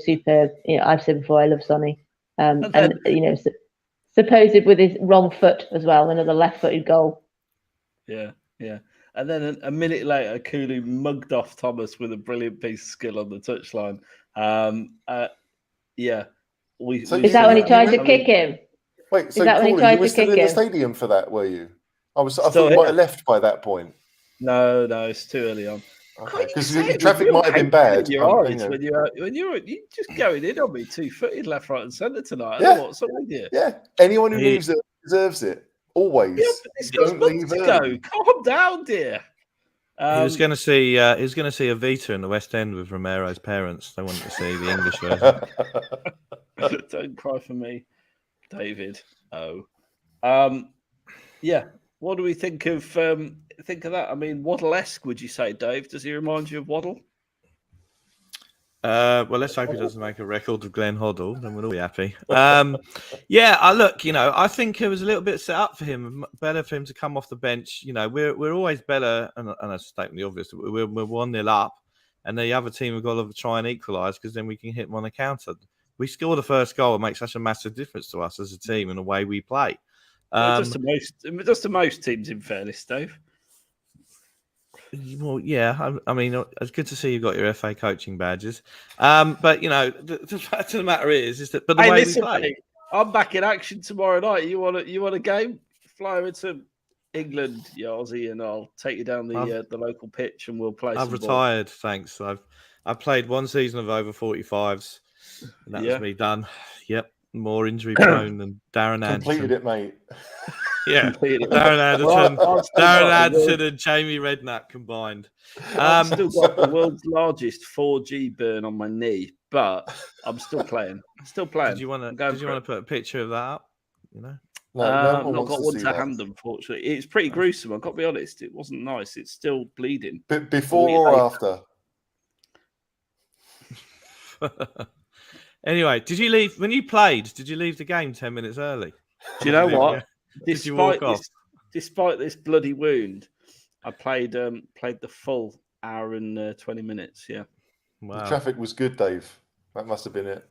superb. I've said before, I love Sonny. Supposed with his wrong foot as well, another left-footed goal. Yeah. And then a minute later, Kulu mugged off Thomas with a brilliant piece of skill on the touchline. Is that when he tried to kick him? Wait, so Paulie, you were still in the stadium for that, were you? I thought you might have left by that point. No, it's too early on. Because the traffic might have been bad. When you're just going in on me 2-footed left, right, and centre tonight. Yeah. What's up with you? Yeah. Anyone who leaves it deserves it. Always. Yeah, but this don't leave to go. Calm down, dear. He was going to see Evita in the West End with Romero's parents. They wanted to see the English version. Don't cry for me, David. What do we think of that? I mean, Waddle-esque, would you say, Dave? Does he remind you of Waddle? Well, let's hope he doesn't make a record of Glenn Hoddle, then we'll all be happy. I think it was a little bit set up for him. Better for him to come off the bench. We're always better, and that's stating the obvious. We're 1-0 up, and the other team have got to try and equalise because then we can hit them on a counter. We score the first goal, it makes such a massive difference to us as a team and the way we play. Just to most teams, in fairness, Dave. Well, yeah. I mean, it's good to see you've got your FA coaching badges. But the fact of the matter is that. But the way we play, mate, I'm back in action tomorrow night. You want a game? Fly over to England, you Aussie, and I'll take you down the local pitch and we'll play. I've retired, thanks. I've played one season of over 45s, and that was me done. Yep. More injury prone than Darren Anderson. Completed it, mate. Yeah, Darren Anderson and Jamie Redknapp combined. I've still got the world's largest 4G burn on my knee, but I'm still playing. Did you want to put a picture of that up? No, I've not got one to hand, unfortunately. It's pretty gruesome. I've got to be honest. It wasn't nice. It's still bleeding. Before or after? Anyway, did you leave when you played? Did you leave the game 10 minutes early? Do you know what? Did you walk off? Despite this bloody wound, I played the full hour and 20 minutes. Yeah. Wow. The traffic was good, Dave. That must have been it.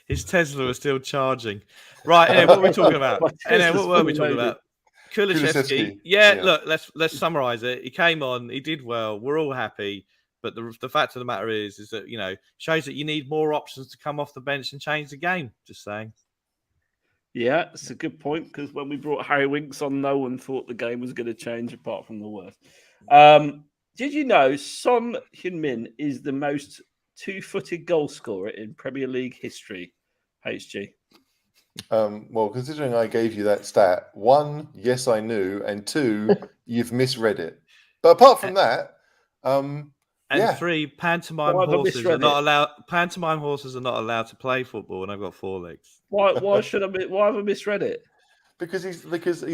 His Tesla was still charging. Right, anyway, what were we talking about? Anyway, what were we talking about? Kulusevski. Yeah, look, let's summarise it. He came on, he did well. We're all happy. But the fact of the matter is that, shows that you need more options to come off the bench and change the game. Just saying. Yeah, it's a good point, because when we brought Harry Winks on, no one thought the game was going to change apart from the worst. Did you know Son Heung-min is the most two-footed goal scorer in Premier League history, HG? Well, considering I gave you that stat, 1, yes, I knew, and 2, you've misread it. But apart from that, and 3, pantomime horses are not allowed. Pantomime horses are not allowed to play football, and I've got 4 legs. Why have I misread it? Because he's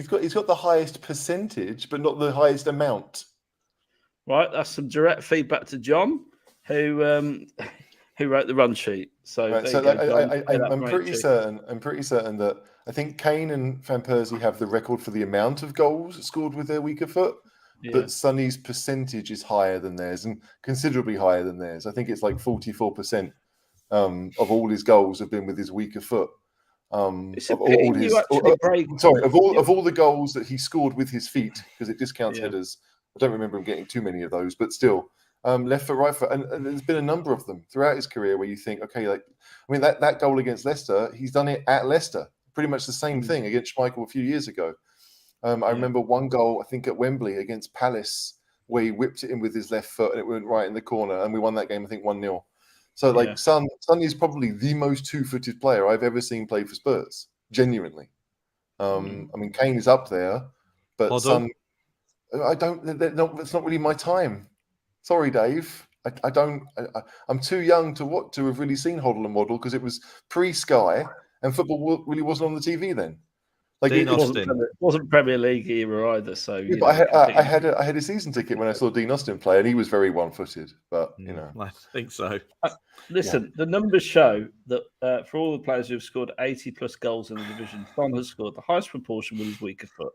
got the highest percentage, but not the highest amount. Right, that's some direct feedback to John, who wrote the run sheet. So, I'm pretty certain that I think Kane and Van Persie have the record for the amount of goals scored with their weaker foot, but Sonny's percentage is higher than theirs, and considerably higher than theirs. I think it's like 44% of all his goals have been with his weaker foot. Of all the goals that he scored with his feet, because it discounts headers. I don't remember him getting too many of those, but still, left foot, right foot, and there's been a number of them throughout his career where you think, okay, that goal against Leicester, he's done it at Leicester, pretty much the same thing against Schmeichel a few years ago. I remember one goal, I think at Wembley against Palace, where he whipped it in with his left foot and it went right in the corner, and we won that game, I think 1-0. So, Son is probably the most two-footed player I've ever seen play for Spurs, genuinely. I mean, Kane is up there, but Son. It's not really my time. Sorry, Dave. I'm too young to have really seen Hoddle and Waddle, because it was pre-Sky and football really wasn't on the TV then. It wasn't Premier League era either. So I had a season ticket when I saw Dean Austin play, and he was very one-footed. But I think so. Listen, the numbers show that for all the players who have scored 80+ goals in the division, Son has scored the highest proportion with his weaker foot.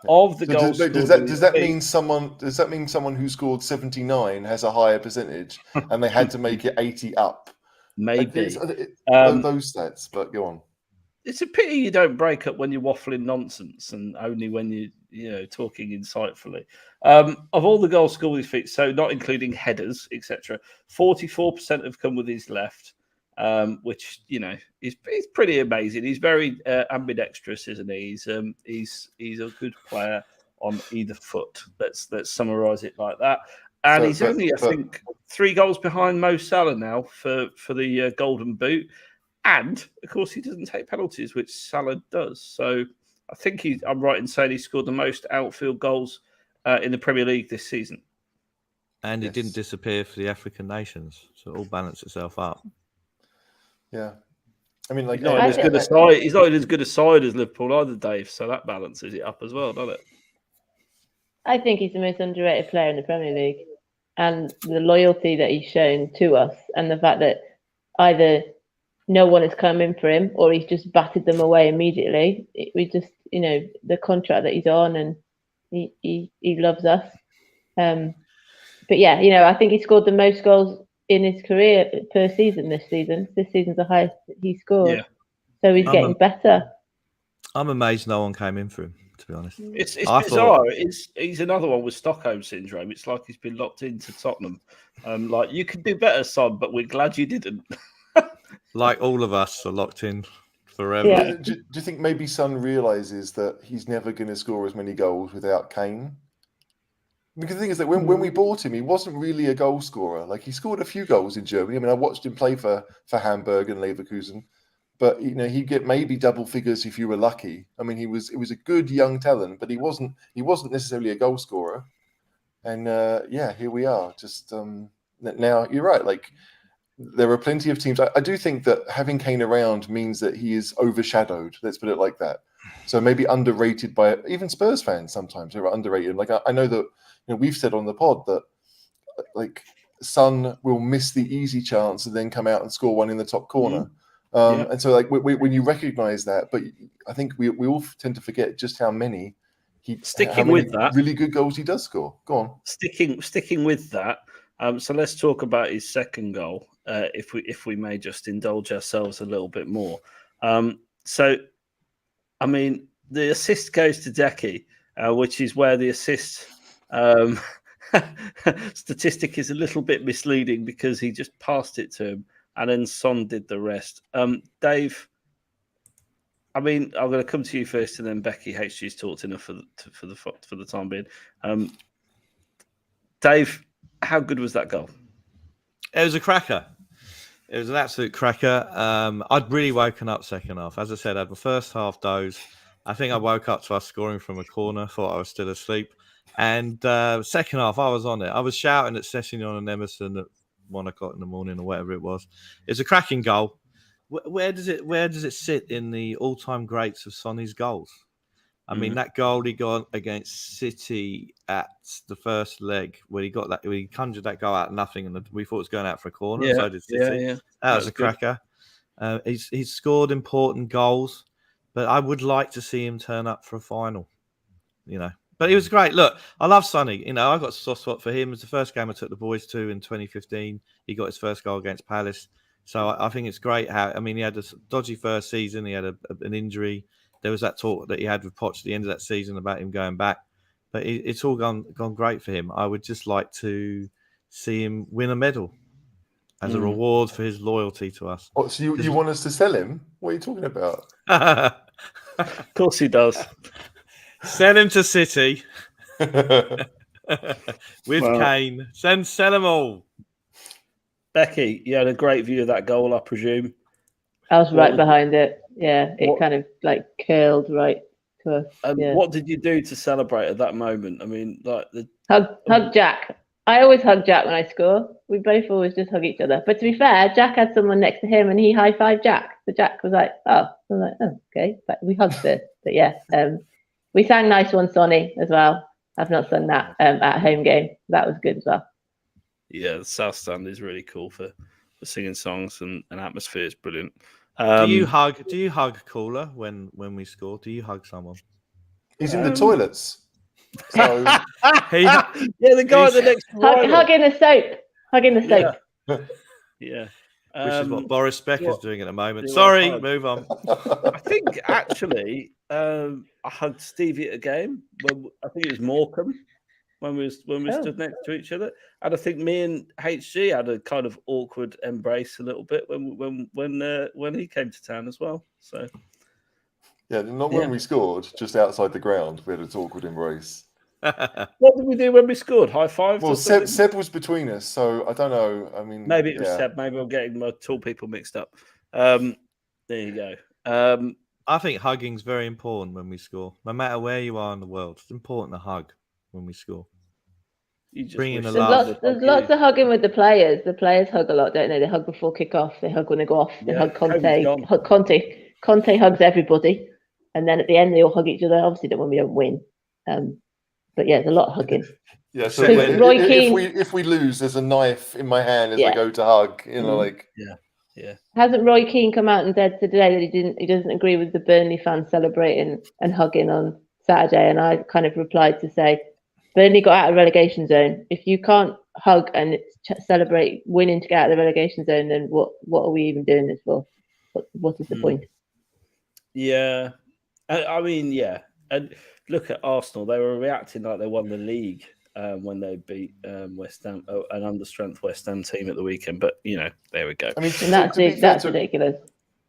Of the goals, does that mean someone who scored 79 has a higher percentage, and they had to make it 80 up? Maybe those stats, but go on. It's a pity you don't break up when you're waffling nonsense, and only when you're talking insightfully. Of all the goals scored with his feet, so not including headers, etc., 44% have come with his left. Which is pretty amazing. He's very ambidextrous, isn't he? He's a good player on either foot. Let's summarise it like that. And he's only, I think, 3 goals behind Mo Salah now for the Golden Boot. And of course, he doesn't take penalties, which Salah does. So I think I'm right in saying he scored the most outfield goals in the Premier League this season. And he didn't disappear for the African nations, so it all balanced itself up. Yeah, I mean, he's not as good a side as Liverpool either, Dave. So that balances it up as well, doesn't it? I think he's the most underrated player in the Premier League, and the loyalty that he's shown to us, and the fact that either no one has come in for him or he's just batted them away immediately. We just, the contract that he's on, and he loves us. But yeah, I think he scored the most goals in his career per season this season. This season's the highest he scored. Yeah. So he's getting better. I'm amazed no one came in for him, to be honest. It's bizarre. He's another one with Stockholm syndrome. It's like he's been locked into Tottenham. Like, you could do better, Son, but we're glad you didn't. Like all of us are locked in forever. Yeah. Do you think maybe Son realises that he's never going to score as many goals without Kane? Because the thing is that when we bought him, he wasn't really a goal scorer. Like, he scored a few goals in Germany. I mean, I watched him play for Hamburg and Leverkusen, but he'd get maybe double figures if you were lucky. I mean, it was a good young talent, but he wasn't necessarily a goal scorer. And here we are. Just now, you're right. Like, there are plenty of teams. I do think that having Kane around means that he is overshadowed. Let's put it like that. So maybe underrated by even Spurs fans sometimes. They're underrated. Like, I know that we've said on the pod that, like, Son will miss the easy chance and then come out and score one in the top corner. And so, like, when you recognise that, but I think we all tend to forget just how many really good goals he does score. Go on. Sticking with that. So let's talk about his second goal, if we may just indulge ourselves a little bit more. So, I mean, the assist goes to Decky, which is where the assist statistic is a little bit misleading because he just passed it to him, and then Son did the rest. Dave, I mean, I'm going to come to you first, and then Becky. HG's talked enough for the time being. Dave, how good was that goal? It was a cracker. It was an absolute cracker. I'd really woken up second half. As I said, I had the first half doze. I think I woke up to us scoring from a corner, thought I was still asleep. And second half, I was on it. I was shouting at Sessegnon and Emerson at 1 o'clock in the morning or whatever it was. It's a cracking goal. Where does it sit in the all-time greats of Sonny's goals? I mean, that goal he got against City at the first leg, where he conjured that goal out of nothing, and we thought it was going out for a corner. So did City. That was a cracker. He's scored important goals, but I would like to see him turn up for a final. But he was great. Look, I love Sonny. I got a soft spot for him. It was the first game I took the boys to in 2015. He got his first goal against Palace. So I think it's great he had a dodgy first season. He had an injury. There was that talk that he had with Poch at the end of that season about him going back. But it's all gone great for him. I would just like to see him win a medal as a reward for his loyalty to us. Oh, so you want us to sell him? What are you talking about? Of course he does. Send him to City with Kane. Sell them all. Becky, you had a great view of that goal, I presume. I was right behind it. Yeah, it kind of like curled right to us. What did you do to celebrate at that moment? I mean, like hug Jack. I always hug Jack when I score. We both always just hug each other. But to be fair, Jack had someone next to him and he high-fived Jack. So Jack was like, oh. I was like, oh, okay. But we hugged first. But yeah, we sang Nice One, Sonny, as well. I've not sung that at home game. That was good as well. Yeah, the South Stand is really cool for singing songs, and atmosphere is brilliant. Do you hug Caller when we score? Do you hug someone? He's in the toilets. So the guy at the next hugging the soap. Yeah. Which is what Boris Beck is doing at the moment. Sorry, move on. I think actually I hugged Stevie at a game. I think it was Morecambe when we stood next to each other, and I think me and HG had a kind of awkward embrace a little bit when he came to town as well. So not when we scored, just outside the ground, we had an awkward embrace. What did we do when we scored? High five? Well, Seb was between us, so I don't know. I mean, maybe it was Seb. Maybe I'm getting my tall people mixed up. There you go. I think hugging's very important when we score. No matter where you are in the world, it's important to hug when we score. Bringing the love. There's lots of hugging with the players. The players hug a lot, don't they? They hug before kick-off. They hug when they go off. They hug Conte. Conte hugs everybody. And then at the end, they all hug each other. Obviously, when we don't win. But yeah, there's a lot of hugging. Yeah, so if we lose, there's a knife in my hand as I go to hug. Yeah. Hasn't Roy Keane come out and said today that he doesn't agree with the Burnley fans celebrating and hugging on Saturday? And I kind of replied to say, Burnley got out of relegation zone. If you can't hug and celebrate winning to get out of the relegation zone, then what are we even doing this for? What is the point? Yeah, I mean, yeah. And look at Arsenal; they were reacting like they won the league when they beat West Ham, an understrength West Ham team at the weekend. But there we go. I mean, that's ridiculous.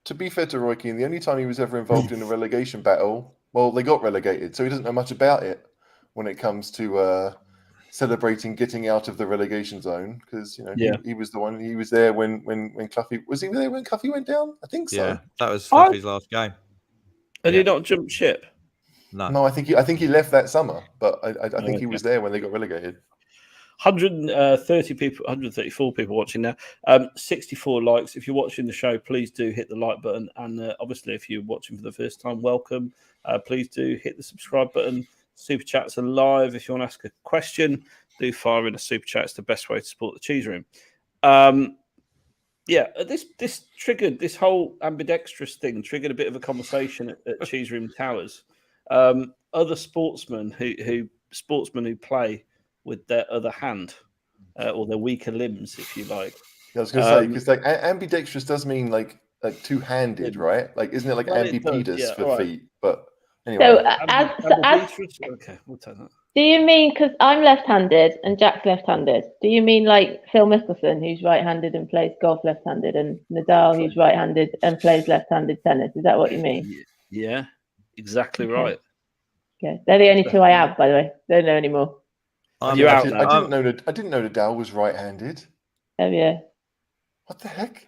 To be fair to Roy Keane, the only time he was ever involved in a relegation battle, well, they got relegated, so he doesn't know much about it when it comes to celebrating getting out of the relegation zone, because he was the one. He was there when Cloughie was he there when Cloughie went down? I think so. Yeah, that was Cloughie's last game. Did he not jump ship? No, I think he left that summer, but I think he was there when they got relegated. 134 people watching now. 64 likes. If you're watching the show, please do hit the like button, and obviously, if you're watching for the first time, welcome. Please do hit the subscribe button. Super chats are live. If you want to ask a question, do fire in a super chat. It's the best way to support the Cheese Room. This triggered, this whole ambidextrous thing triggered a bit of a conversation at Cheese Room Towers. Other sportsmen who play with their other hand or their weaker limbs, if you like. I was going to say, because like ambidextrous does mean like two-handed, right? Like, isn't it like ambipedus for feet? But anyway. So, okay, we'll take that. Do you mean, because I'm left-handed and Jack's left-handed, do you mean like Phil Mickelson, who's right-handed and plays golf left-handed, and Nadal, who's right-handed and plays left-handed tennis? Is that what you mean? Yeah, exactly right. Okay, they're the only two I have, by the way. Don't know anymore. I didn't know Nadal was right-handed. Oh yeah. What the heck?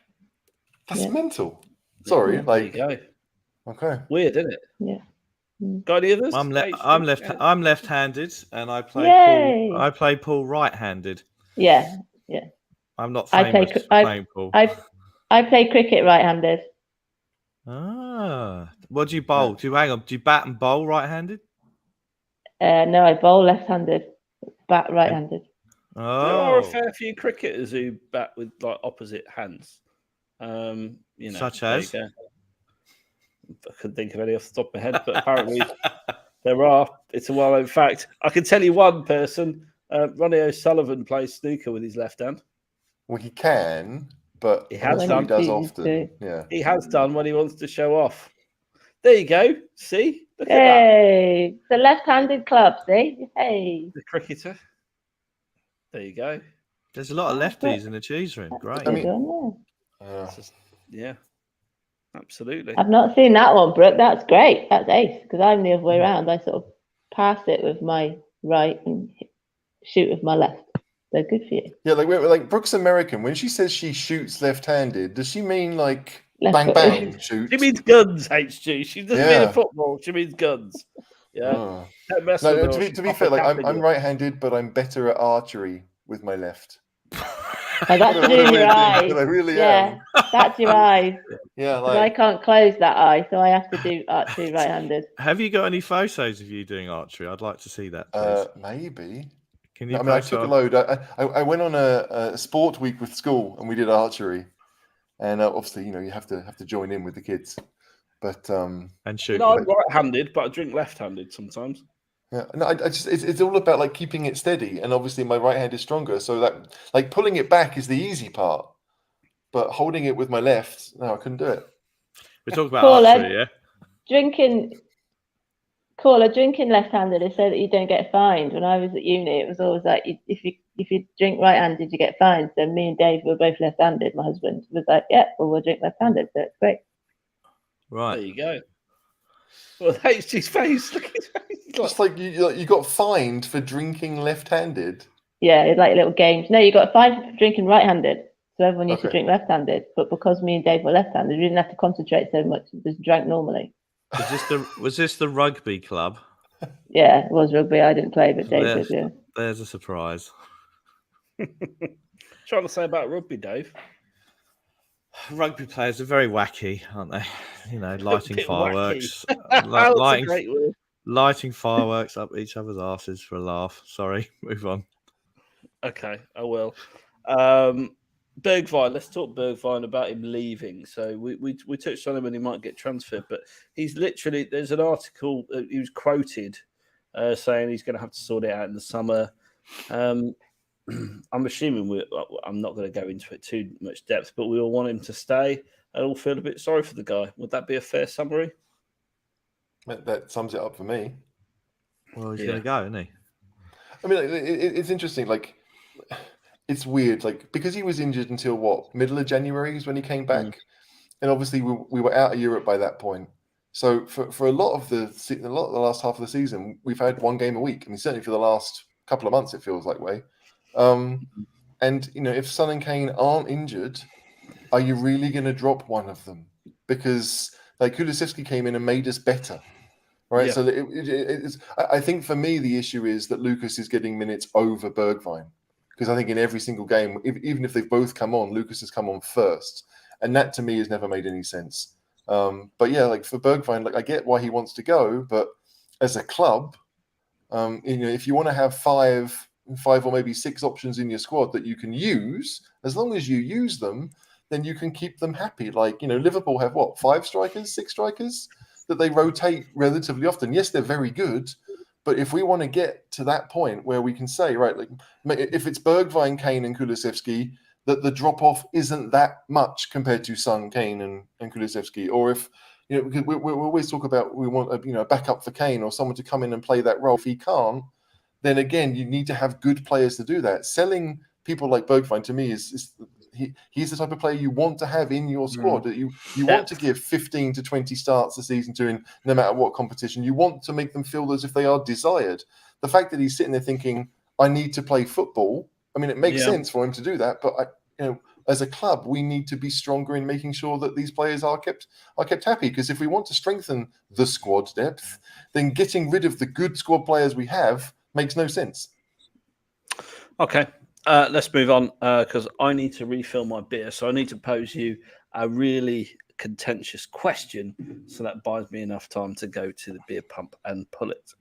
That's mental. Sorry, like. There you go. Okay. Weird, isn't it? Yeah. Got any others? I'm left-handed, and I play Paul right-handed. Yeah. I'm not famous for playing Paul. I play cricket right-handed. What do you bowl? Do you bat and bowl right-handed? No, I bowl left-handed, bat right-handed. There are a fair few cricketers who bat with like opposite hands. Such as. I couldn't think of any off the top of my head, but apparently there are. It's a well-known fact. I can tell you one person. Ronnie O'Sullivan plays snooker with his left hand. Well, he can, but he has done. He does often. Yeah, he has done when he wants to show off. There you go. See, look at that. The left-handed club. See, hey, the cricketer. There you go. There's a lot of lefties in the Cheese Room. Great. I mean, yeah. Absolutely. I've not seen that one, Brooke. That's great. That's ace, because I'm the other way around. I sort of pass it with my right and shoot with my left. So good for you. Yeah, like Brooke's American. When she says she shoots left-handed, does she mean like bang bang shoot? She means guns, HG. She doesn't mean a football. She means guns. Yeah. No, to be fair, like I'm right-handed, but I'm better at archery with my left. Oh, that's to do with your eyes. I really am. That's your eyes. Yeah, like I can't close that eye, so I have to do archery right-handed. Have you got any photos of you doing archery? I'd like to see that, please. Maybe. Can you? I took a load. I went on a sport week with school, and we did archery. And obviously, you have to join in with the kids. But and shoot. I'm right-handed, but I drink left-handed sometimes. Yeah, no, it's all about like keeping it steady, and obviously my right hand is stronger, so that like pulling it back is the easy part, but holding it with my left, no, I couldn't do it. We're talking about archery, yeah. Drinking left-handed is so that you don't get fined. When I was at uni, it was always like if you drink right-handed, you get fined. So me and Dave were both left-handed. My husband was like, "Yeah, well, we'll drink left-handed." So it's great. Right, there you go. Well, that's his face. Look at his face. Just like you got fined for drinking left-handed. Yeah, it's like little games. No, you got fined for drinking right-handed. So everyone used to drink left-handed. But because me and Dave were left-handed, we didn't have to concentrate so much. We just drank normally. Was this the rugby club? Yeah, it was rugby. I didn't play, but Dave did. Yeah. There's a surprise. Trying to say about rugby, Dave. Rugby players are very wacky, aren't they? Lighting fireworks, lighting fireworks up each other's asses for a laugh. Sorry, move on. Okay, I will. Bergwijn. Let's talk Bergwijn about him leaving. So we touched on him and he might get transferred, but he's literally. There's an article. He was quoted saying he's going to have to sort it out in the summer. I'm assuming I'm not going to go into it too much depth, but we all want him to stay and all feel a bit sorry for the guy. Would that be a fair summary? That sums it up for me. Well, he's going to go, isn't he? I mean, it's interesting. Like, it's weird. Like, because he was injured until middle of January is when he came back, and obviously we were out of Europe by that point. So for a lot of the last half of the season, we've had one game a week. I mean, certainly for the last couple of months, it feels like way. And if Son and Kane aren't injured, are you really going to drop one of them? Because like Kulusevski came in and made us better, right? Yeah. So I think for me the issue is that Lucas is getting minutes over Bergwijn, because I think in every single game, even if they've both come on, Lucas has come on first, and that to me has never made any sense. But yeah, like for Bergwijn, like I get why he wants to go, but as a club, If you want to have five or maybe six options in your squad that you can use, as long as you use them, then you can keep them happy. Like, Liverpool have 5 strikers, 6 strikers that they rotate relatively often. Yes, they're very good, but if we want to get to that point where we can say, right, like if it's Bergwijn, Kane, and Kulusevski, that the drop off isn't that much compared to Son, Kane, and Kulusevski, or if because we always talk about we want a backup for Kane or someone to come in and play that role. If he can't, then again you need to have good players to do that. Selling people like Bergwijn to me he's the type of player you want to have in your squad. You want to give 15 to 20 starts a season to him, no matter what competition. You want to make them feel as if they are desired. The fact that he's sitting there thinking, I need to play football. I mean, it makes sense for him to do that, but as a club, we need to be stronger in making sure that these players are kept happy. Because if we want to strengthen the squad depth, then getting rid of the good squad players we have makes no sense. Okay. Let's move on because I need to refill my beer. So I need to pose you a really contentious question so that buys me enough time to go to the beer pump and pull it.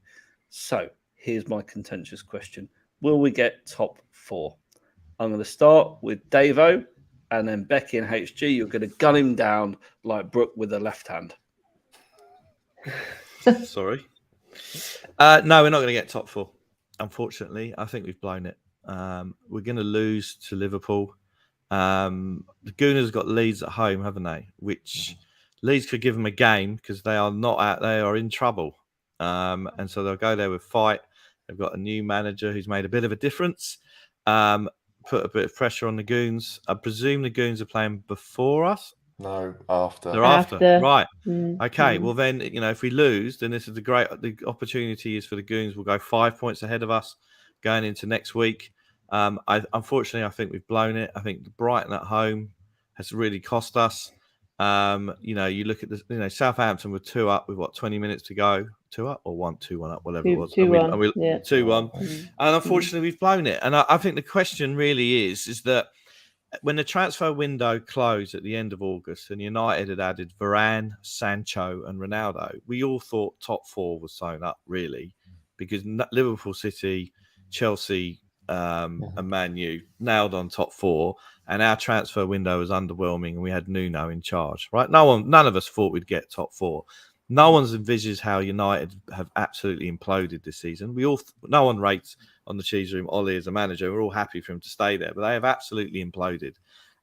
So here's my contentious question. Will we get top 4? I'm going to start with Davo and then Becky and HG. You're going to gun him down like Brooke with a left hand. Sorry. No, we're not going to get top 4. Unfortunately, I think we've blown it. We're going to lose to Liverpool. The Gooners got Leeds at home, haven't they? Which Leeds could give them a game because they are not out. They are in trouble, and so they'll go there with fight. They've got a new manager who's made a bit of a difference. Put a bit of pressure on the Goons. I presume the Goons are playing before us. No, after. They're after. Right. Okay. Well, then if we lose, then this is the opportunity is for the Goons. We'll go 5 points ahead of us going into next week. Unfortunately, I think we've blown it. I think Brighton at home has really cost us. You look at this. Southampton were 2 up with 20 minutes to go. 2 up or 2-1 up, whatever it was. 2-1. 2-1. And unfortunately, we've blown it. And I think the question really is that when the transfer window closed at the end of August and United had added Varane, Sancho, and Ronaldo, we all thought top 4 was sewn up really, because Liverpool, City, Chelsea, and Man U nailed on top 4, and our transfer window was underwhelming, and we had Nuno in charge. Right? None of us thought we'd get top 4. No one's envisaged how United have absolutely imploded this season. No one rates on the cheese room Ollie as a manager. We're all happy for him to stay there, but they have absolutely imploded.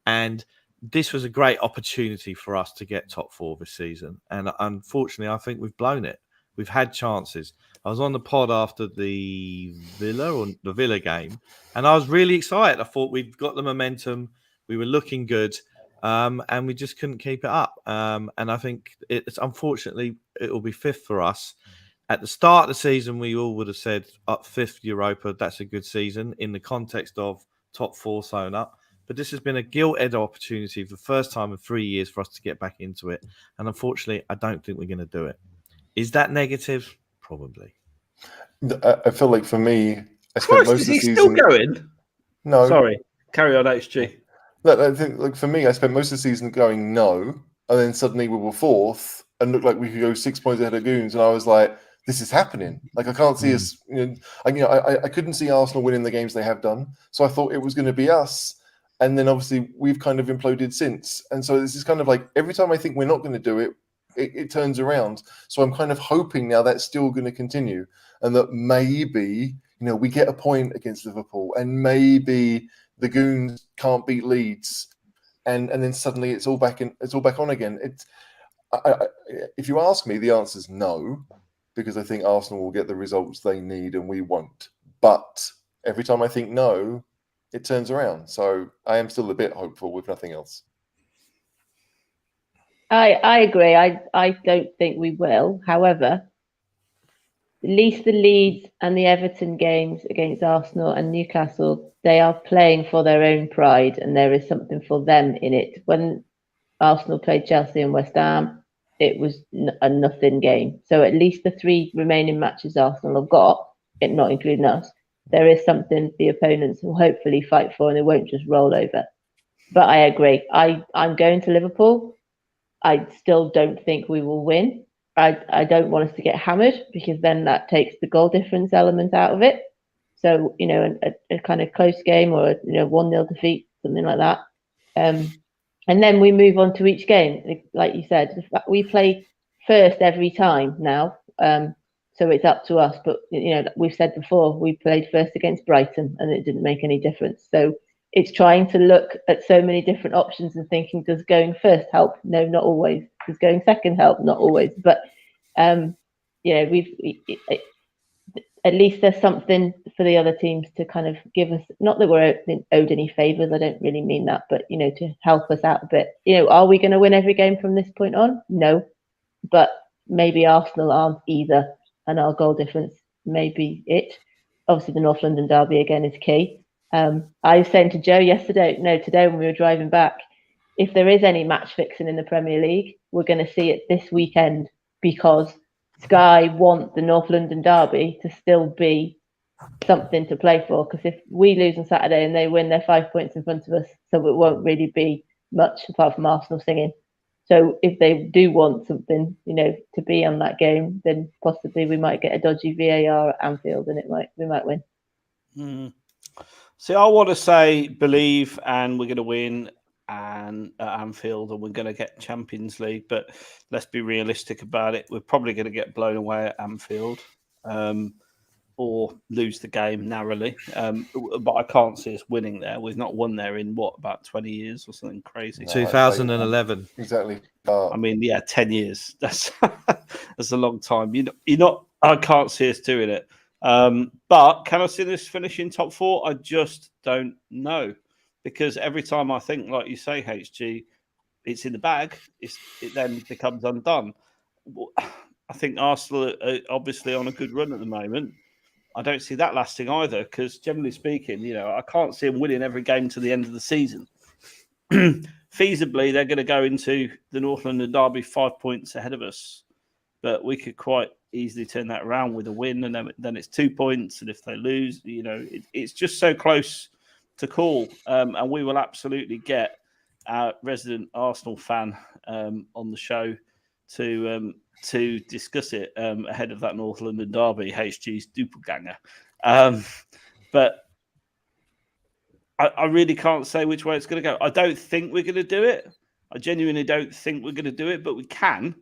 And this was a great opportunity for us to get top 4 this season, and unfortunately, I think we've blown it. We've had chances. I was on the pod after the Villa game, and I was really excited. I thought we'd got the momentum. We were looking good, and we just couldn't keep it up. And I think it's unfortunately it will be 5th for us. At the start of the season, we all would have said up 5th Europa. That's a good season in the context of top 4 sewn up. But this has been a gilt-edged opportunity for the first time in 3 years for us to get back into it. And unfortunately, I don't think we're going to do it. Is that negative? Probably. I feel like for me, I spent most of the season. Still going? No. Sorry. Carry on, HG. I think, for me, I spent most of the season going no, and then suddenly we were 4th and looked like we could go 6 points ahead of Goons, and I was like, "This is happening." Like I can't see us. I couldn't see Arsenal winning the games they have done, so I thought it was going to be us. And then obviously we've kind of imploded since, and so this is kind of like every time I think we're not going to do it. It turns around. So I'm kind of hoping now that's still going to continue, and that maybe we get a point against Liverpool, and maybe the Goons can't beat Leeds, and then suddenly it's all back on again. If you ask me, the answer is no, because I think Arsenal will get the results they need and we won't. But every time I think no, it turns around. So I am still a bit hopeful, if nothing else. I agree. I don't think we will. However, at least the Leeds and the Everton games against Arsenal and Newcastle, they are playing for their own pride, and there is something for them in it. When Arsenal played Chelsea and West Ham, it was a nothing game. So at least the 3 remaining matches Arsenal have got, it not including us, there is something the opponents will hopefully fight for, and they won't just roll over. But I agree. I'm going to Liverpool. I still don't think we will win. I don't want us to get hammered, because then that takes the goal difference element out of it. So, a kind of close game, or 1-0 defeat, something like that. And then we move on to each game. Like you said, we play first every time now. So it's up to us. But, we've said before, we played first against Brighton and it didn't make any difference. So it's trying to look at so many different options and thinking, does going first help? No, not always. Does going second help? Not always. But, at least there's something for the other teams to kind of give us, not that we're owed any favours, I don't really mean that, but, to help us out a bit. Are we going to win every game from this point on? No. But maybe Arsenal aren't either, and our goal difference may be it. Obviously, the North London derby again is key. I was saying to Joe today when we were driving back, if there is any match fixing in the Premier League, we're going to see it this weekend, because Sky want the North London derby to still be something to play for. Because if we lose on Saturday and they win, they're 5 points in front of us, so it won't really be much apart from Arsenal singing. So if they do want something, to be on that game, then possibly we might get a dodgy VAR at Anfield, and we might win. See, I want to say believe, and we're going to win, and at Anfield, and we're going to get Champions League. But let's be realistic about it. We're probably going to get blown away at Anfield, or lose the game narrowly. But I can't see us winning there. We've not won there in about 20 years or something crazy. No, 2011. Exactly. 10 years. That's a long time. You're not. I can't see us doing it. But can I see this finishing top 4? I just don't know, because every time I think, like you say, HG, it's in the bag, it then becomes undone. I think Arsenal are obviously on a good run at the moment. I don't see that lasting either, because generally speaking, I can't see them winning every game to the end of the season. Feasibly, they're going to go into the North London derby 5 points ahead of us, but we could quite easily turn that around with a win, and then it's 2 points. And if they lose, it's just so close to call. And we will absolutely get our resident Arsenal fan on the show to discuss it ahead of that North London derby, HG's Doppelganger. But I really can't say which way it's going to go. I don't think we're going to do it. I genuinely don't think we're going to do it, but we can.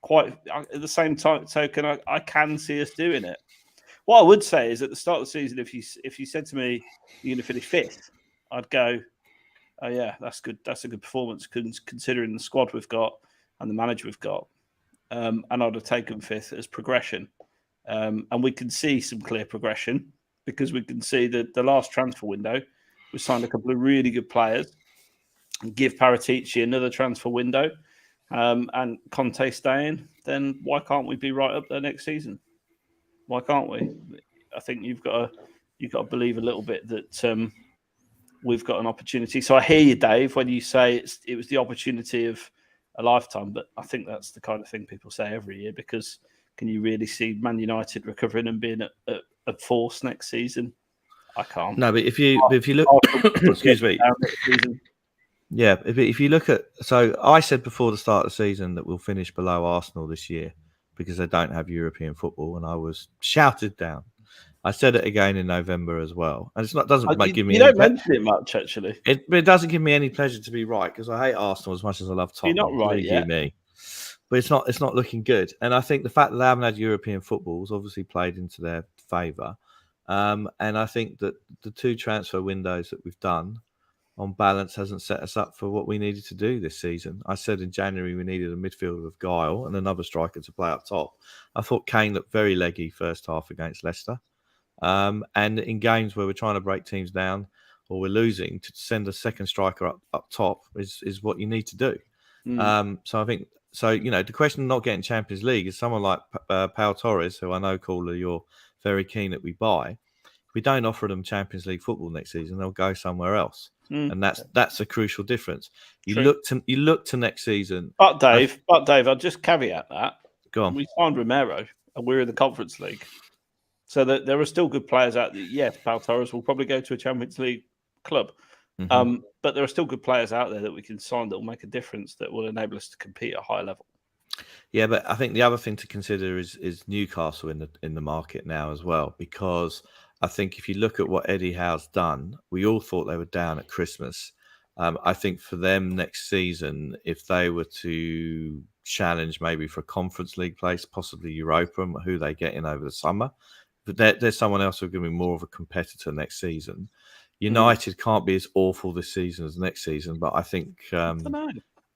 Quite at the same token, I can see us doing it. What I would say is, at the start of the season, if you said to me you're going to finish 5th, I'd go, oh yeah, that's good. That's a good performance considering the squad we've got and the manager we've got. And I'd have taken 5th as progression. And we can see some clear progression, because we can see that the last transfer window, we signed a couple of really good players, and give Paratici another transfer window. And Conte staying, then why can't we be right up there next season? Why can't we? I think you've got to believe a little bit that we've got an opportunity. So I hear you, Dave, when you say it was the opportunity of a lifetime, but I think that's the kind of thing people say every year, because can you really see Man United recovering and being at force next season? I can't. No, but if you look, excuse me. Yeah, if you look at, so I said before the start of the season that we'll finish below Arsenal this year because they don't have European football, and I was shouted down. I said it again in November as well, and give me. You don't mention it much, actually. It doesn't give me any pleasure to be right, because I hate Arsenal as much as I love Tottenham. You're not right yet. Me. But it's not looking good, and I think the fact that they haven't had European football has obviously played into their favour. And I think that the 2 transfer windows that we've done, on balance, hasn't set us up for what we needed to do this season. I said in January we needed a midfielder with guile and another striker to play up top. I thought Kane looked very leggy first half against Leicester. And in games where we're trying to break teams down or we're losing, to send a second striker up top is what you need to do. So I think, the question of not getting Champions League is someone like Pau Torres, who I know, Caller, you're very keen that we buy. If we don't offer them Champions League football next season, they'll go somewhere else. And that's a crucial difference. You look to next season. But Dave, I'll just caveat that. Go on. We signed Romero, and we're in the Conference League, so that there are still good players out there. Yes, Pau Torres will probably go to a Champions League club, but there are still good players out there that we can sign that will make a difference, that will enable us to compete at a high level. Yeah, but I think the other thing to consider is Newcastle in the market now as well, because I think if you look at what Eddie Howe's done, we all thought they were down at Christmas. I think for them next season, if they were to challenge maybe for a Conference League place, possibly Europa, and who they get in over the summer, but there's someone else who's going to be more of a competitor next season. United can't be as awful this season as next season, but I think I don't know.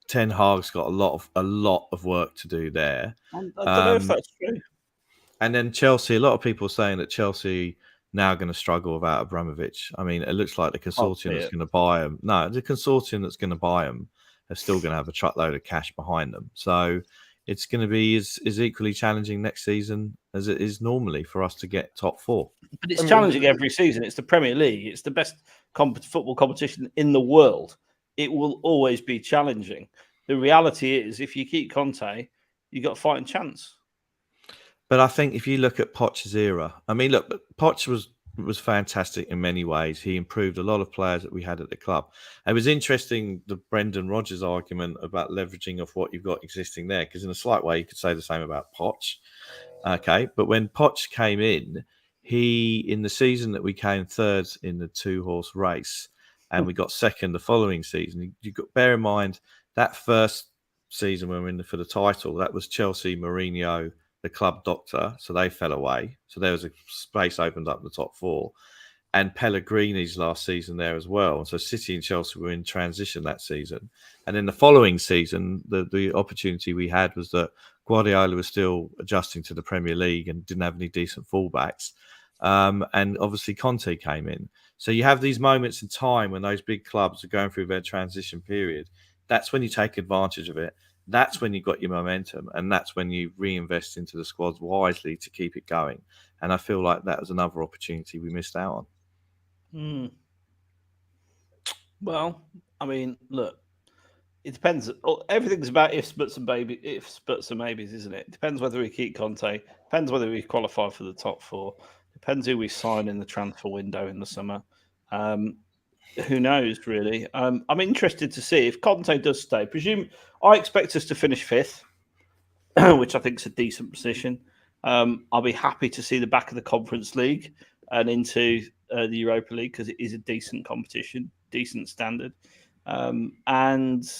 Ten Hag's got a lot of work to do there. I don't know if that's true. And then Chelsea, a lot of people are saying that Chelsea now going to struggle without Abramovich. I mean, it looks like the consortium that's going to buy them. No, the consortium that's going to buy them are still going to have a truckload of cash behind them. So it's going to be as equally challenging next season as it is normally for us to get top four. But it's challenging every season. It's the Premier League. It's the best football competition in the world. It will always be challenging. The reality is, if you keep Conte, you've got a fighting chance. But I think if you look at Poch's era, I mean, look, Poch was fantastic in many ways. He improved a lot of players that we had at the club. It was interesting, the Brendan Rodgers argument about leveraging of what you've got existing there, because in a slight way, you could say the same about Poch. Okay, but when Poch came in the season that we came third in the 2-horse race, and we got second the following season, you got bear in mind that first season when we were in for the title, that was Chelsea, Mourinho, the club doctor, so they fell away. So there was a space opened up in the top four, and Pellegrini's last season there as well. And so City and Chelsea were in transition that season. And then the following season, the opportunity we had was that Guardiola was still adjusting to the Premier League and didn't have any decent fullbacks. And obviously Conte came in. So you have these moments in time when those big clubs are going through their transition period. That's when you take advantage of it. That's when you've got your momentum, and that's when you reinvest into the squads wisely to keep it going. And I feel like that was another opportunity we missed out on. Well, I mean, look, it depends. Everything's about ifs, buts, and maybes, isn't it? It depends whether we keep Conte. Depends whether we qualify for the top four. Depends who we sign in the transfer window in the summer. Who knows, really? I'm interested to see if Conte does stay. I expect us to finish fifth, which I think is a decent position. I'll be happy to see the back of the Conference League and into the Europa League, because it is a decent competition, decent standard. And,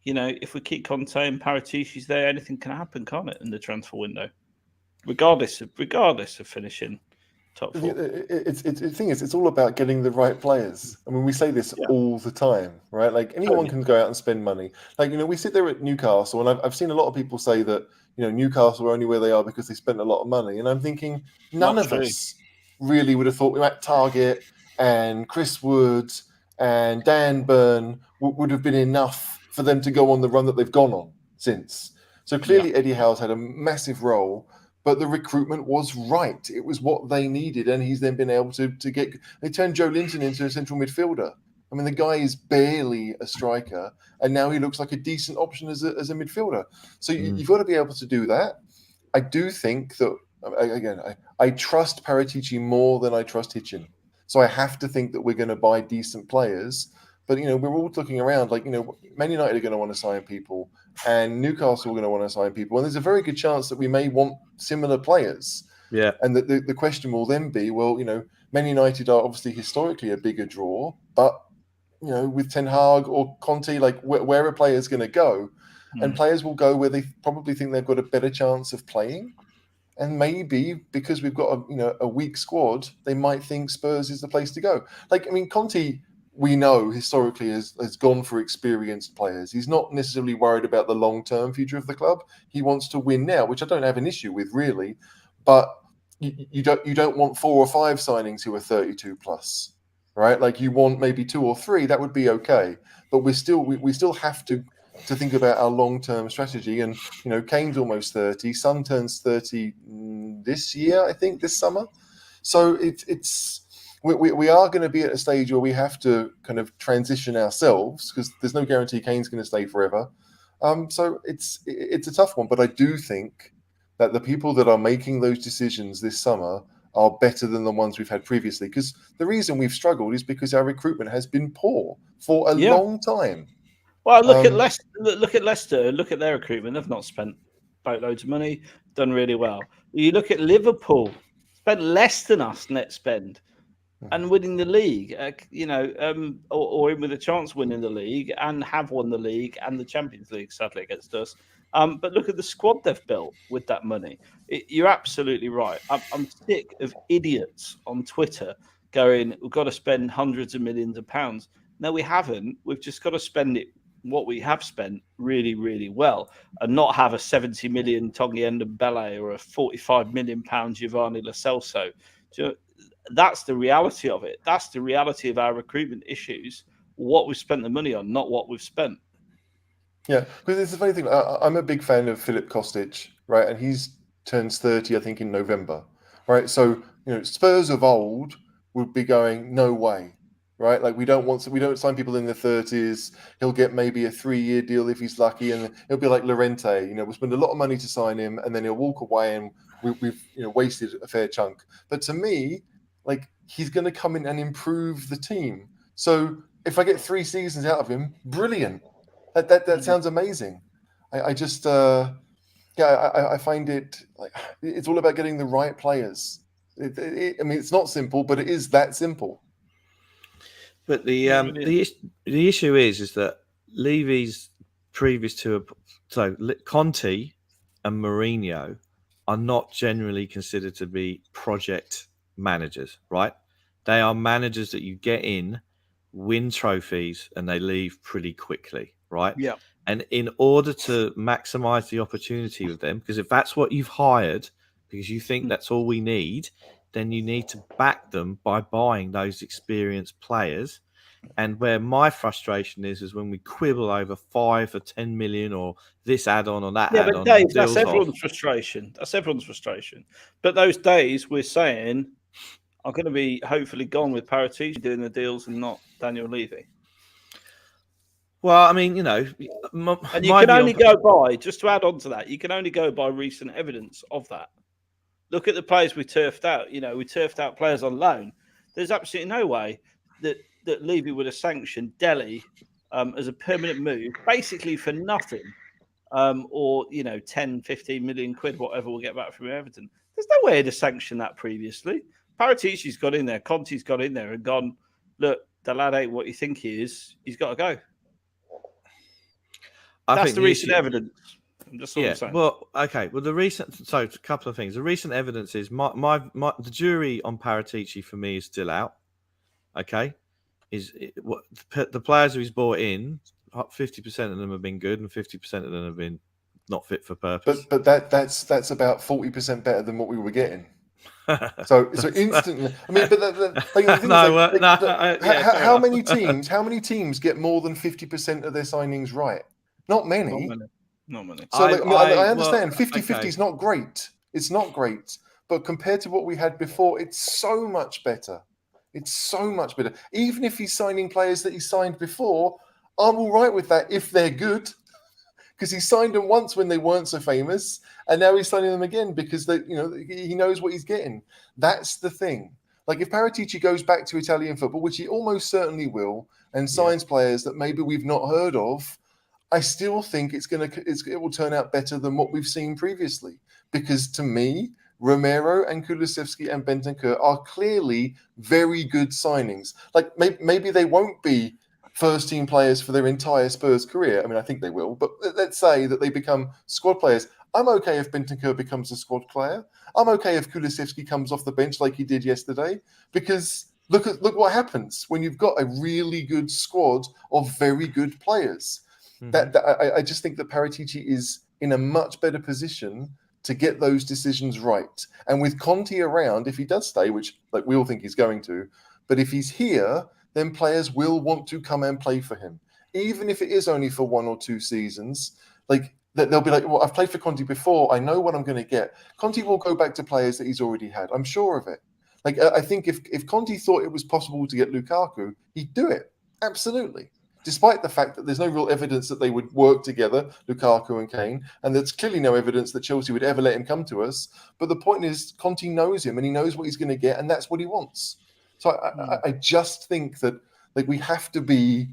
you know, if we keep Conte and Paratici's there, anything can happen, can't it, in the transfer window? Regardless of finishing top four. The thing is, it's all about getting the right players. I mean, we say this all the time, right? Like anyone can go out and spend money. Like, you know, we sit there at Newcastle, and I've seen a lot of people say that, you know, Newcastle are only where they are because they spent a lot of money. And I'm thinking none of us really would have thought Matt Targett and Chris Wood and Dan Burn would have been enough for them to go on the run that they've gone on since. So clearly Eddie Howe's had a massive role. But the recruitment was right. It was what they needed. And he's then been able to get... They turned Joe Linton into a central midfielder. I mean, the guy is barely a striker. And now he looks like a decent option as a midfielder. So you've got to be able to do that. I do think that, again, I trust Paratici more than I trust Hitchin. So I have to think that we're going to buy decent players. But, you know, we're all looking around like, you know, Man United are going to want to sign people, and Newcastle are going to want to sign people. And there's a very good chance that we may want similar players. Yeah. And the question will then be, well, you know, Man United are obviously historically a bigger draw, but, you know, with Ten Hag or Conte, like where are players going to go? And players will go where they probably think they've got a better chance of playing. And maybe because we've got a weak squad, they might think Spurs is the place to go. Like, I mean, Conte, we know historically has gone for experienced players. He's not necessarily worried about the long-term future of the club. He wants to win now, which I don't have an issue with really. But you don't want 4 or 5 signings who are 32 plus, right? Like you want maybe 2 or 3. That would be okay. But we still have to think about our long-term strategy. And you know, Kane's almost 30. Son turns 30 this year, I think, this summer. So we are going to be at a stage where we have to kind of transition ourselves, because there's no guarantee Kane's going to stay forever. So it's a tough one, but I do think that the people that are making those decisions this summer are better than the ones we've had previously. Because the reason we've struggled is because our recruitment has been poor for a long time. Well, look at Leicester. Look at Leicester. Look at their recruitment. They've not spent boatloads of money. Done really well. You look at Liverpool. Spent less than us net spend, and winning the league. Or in with a chance of winning the league, and have won the league and the Champions League. Sadly against us. But look at the squad they've built with that money. You're absolutely right. I'm sick of idiots on Twitter going, "We've got to spend hundreds of millions of pounds." No, we haven't. We've just got to spend it. What we have spent really, really well, and not have a 70 million Tongi Ndombele or a 45 million pound Giovanni Lo Celso. That's the reality of it. That's the reality of our recruitment issues. What we've spent the money on, not what we've spent. Yeah, because it's a funny thing. I'm a big fan of Filip Kostic, right? And he's turns 30, I think, in November, right? So Spurs of old would be going, no way, right? Like we don't sign people in their 30s. He'll get maybe a 3-year deal if he's lucky, and he'll be like Llorente. We'll spend a lot of money to sign him, and then he'll walk away, and we've wasted a fair chunk. But to me, like he's going to come in and improve the team. So if I get 3 seasons out of him, brilliant. That sounds amazing. I just I find it like it's all about getting the right players. I mean, it's not simple, but it is that simple. But the issue is that Levy's previous to Conte and Mourinho are not generally considered to be project managers, right? They are managers that you get in, win trophies, and they leave pretty quickly, right? Yeah. And in order to maximize the opportunity with them, because if that's what you've hired, because you think that's all we need, then you need to back them by buying those experienced players. And where my frustration is when we quibble over 5 or 10 million or this add-on or that add-on. Yeah, but Dave, that's everyone's frustration. That's everyone's frustration. But those days we're saying are going to be hopefully gone with Paratici doing the deals and not Daniel Levy. Well, I mean, and you can only go by, just to add on to that, you can only go by recent evidence of that. Look at the players we turfed out. We turfed out players on loan. There's absolutely no way that Levy would have sanctioned Delhi as a permanent move, basically for nothing, or 10, 15 million quid, whatever we'll get back from Everton. There's no way to sanction that previously. Paratici's got in there, Conte's got in there and gone, look, the lad ain't what you think he is. He's got to go. That's the recent evidence. Just what I'm saying. Well, okay. Well, a couple of things. The recent evidence is the jury on Paratici for me is still out. Okay, the players who he's brought in, 50% of them have been good, and 50% of them have been not fit for purpose. But that's about 40% better than what we were getting. So instantly, I mean, how many teams get more than 50% of their signings right? Not many. Not many. So I understand 50-50 is not great. It's not great. But compared to what we had before, it's so much better. It's so much better. Even if he's signing players that he signed before, I'm all right with that if they're good. Because he signed them once when they weren't so famous, and now he's signing them again because he knows what he's getting. That's the thing. Like if Paratici goes back to Italian football, which he almost certainly will, and signs players that maybe we've not heard of, I still think it will turn out better than what we've seen previously. Because to me, Romero and Kulusevski and Bentancur are clearly very good signings. Like maybe they won't be first-team players for their entire Spurs career. I mean, I think they will. But let's say that they become squad players. I'm okay if Bentancur becomes a squad player. I'm okay if Kulusevski comes off the bench like he did yesterday. Because look what happens when you've got a really good squad of very good players. I just think that Paratici is in a much better position to get those decisions right. And with Conte around, if he does stay, which like we all think he's going to, but if he's here, then players will want to come and play for him. Even if it is only for 1 or 2 seasons, like they'll be like, well, I've played for Conte before. I know what I'm going to get. Conte will go back to players that he's already had. I'm sure of it. Like, I think if Conte thought it was possible to get Lukaku, he'd do it. Absolutely. Despite the fact that there's no real evidence that they would work together, Lukaku and Kane, and there's clearly no evidence that Chelsea would ever let him come to us. But the point is, Conte knows him and he knows what he's going to get, and that's what he wants. So I just think that like we have to be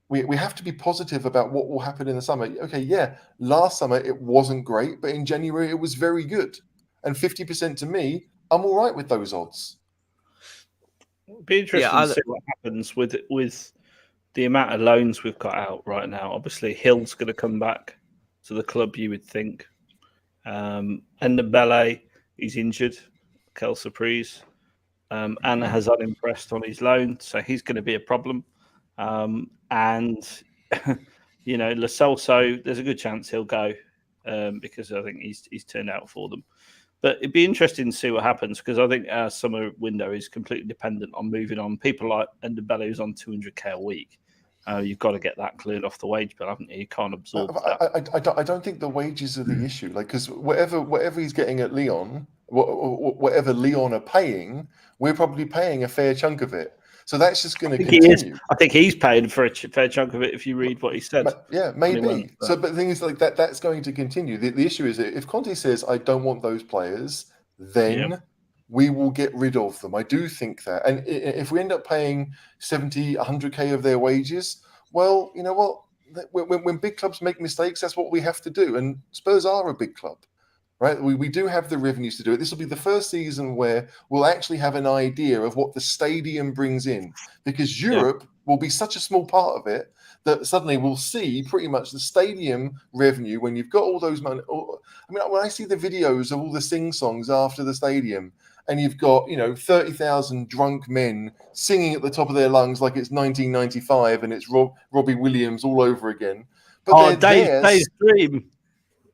we have to be positive about what will happen in the summer. Okay, yeah, last summer it wasn't great, but in January it was very good. And 50% to me, I'm all right with those odds. It'll be interesting to see what happens with the amount of loans we've got out right now. Obviously, Hill's going to come back to the club, you would think. And Nabele, he's injured. Kel Surprise. Anna has unimpressed on his loan, so he's going to be a problem. And, Lo Celso, there's a good chance he'll go because I think he's turned out for them. But it'd be interesting to see what happens because I think our summer window is completely dependent on moving on. People like Ndebele, who's on 200k a week. You've got to get that cleared off the wage bill, haven't you? You can't absorb that. I don't think the wages are the issue. Like, because whatever he's getting at Lyon, whatever Lyon are paying, we're probably paying a fair chunk of it. So that's just going to continue. I think he's paying for a fair chunk of it if you read what he said. Yeah, maybe. But the thing is, like that's going to continue. The issue is that if Conte says, I don't want those players, then we will get rid of them. I do think that. And if we end up paying 70, 100k of their wages, well, you know what? When big clubs make mistakes, that's what we have to do. And Spurs are a big club. Right, we do have the revenues to do it. This will be the first season where we'll actually have an idea of what the stadium brings in, because Europe will be such a small part of it that suddenly we'll see pretty much the stadium revenue when you've got all those money. I mean, when I see the videos of all the sing-songs after the stadium, and you've got 30,000 drunk men singing at the top of their lungs like it's 1995 and it's Robbie Williams all over again. But Dave's dream.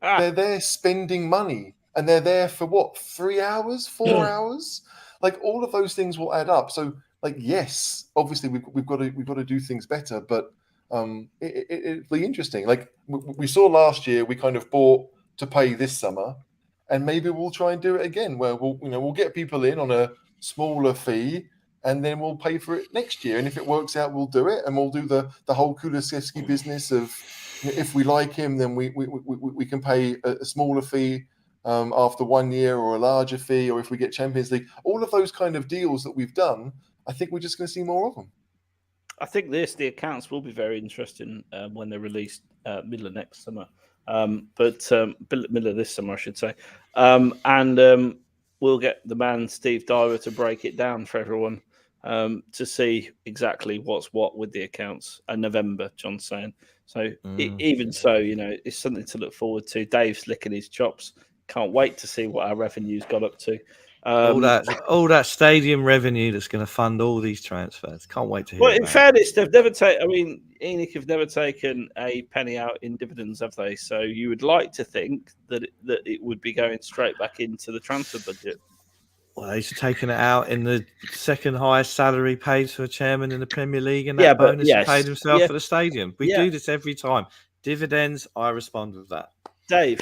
They're there spending money, and they're there for what, 3 hours, 4 hours? Like all of those things will add up. So, like, yes, obviously we've got to do things better, but it'll be interesting. Like we saw last year, we kind of bought to pay this summer, and maybe we'll try and do it again, where we'll get people in on a smaller fee, and then we'll pay for it next year. And if it works out, we'll do it, and we'll do the whole Kulusevski business of. If we like him, then we can pay a smaller fee after 1 year, or a larger fee, or if we get Champions League. All of those kind of deals that we've done, I think we're just going to see more of them. I think the accounts will be very interesting when they're released middle of next summer. Middle of this summer, I should say. And we'll get the man Steve Dyer to break it down for everyone to see exactly what's what with the accounts. November, John's saying. So even so, it's something to look forward to. Dave's licking his chops. Can't wait to see what our revenue's got up to. All that stadium revenue that's going to fund all these transfers. Can't wait to hear. Well, in fairness, they've never taken. I mean, ENIC have never taken a penny out in dividends, have they? So you would like to think that it would be going straight back into the transfer budget. Well, he's taken it out in the second highest salary paid for a chairman in the Premier League, and that bonus he paid himself for the stadium. We do this every time. Dividends, I respond with that. Dave,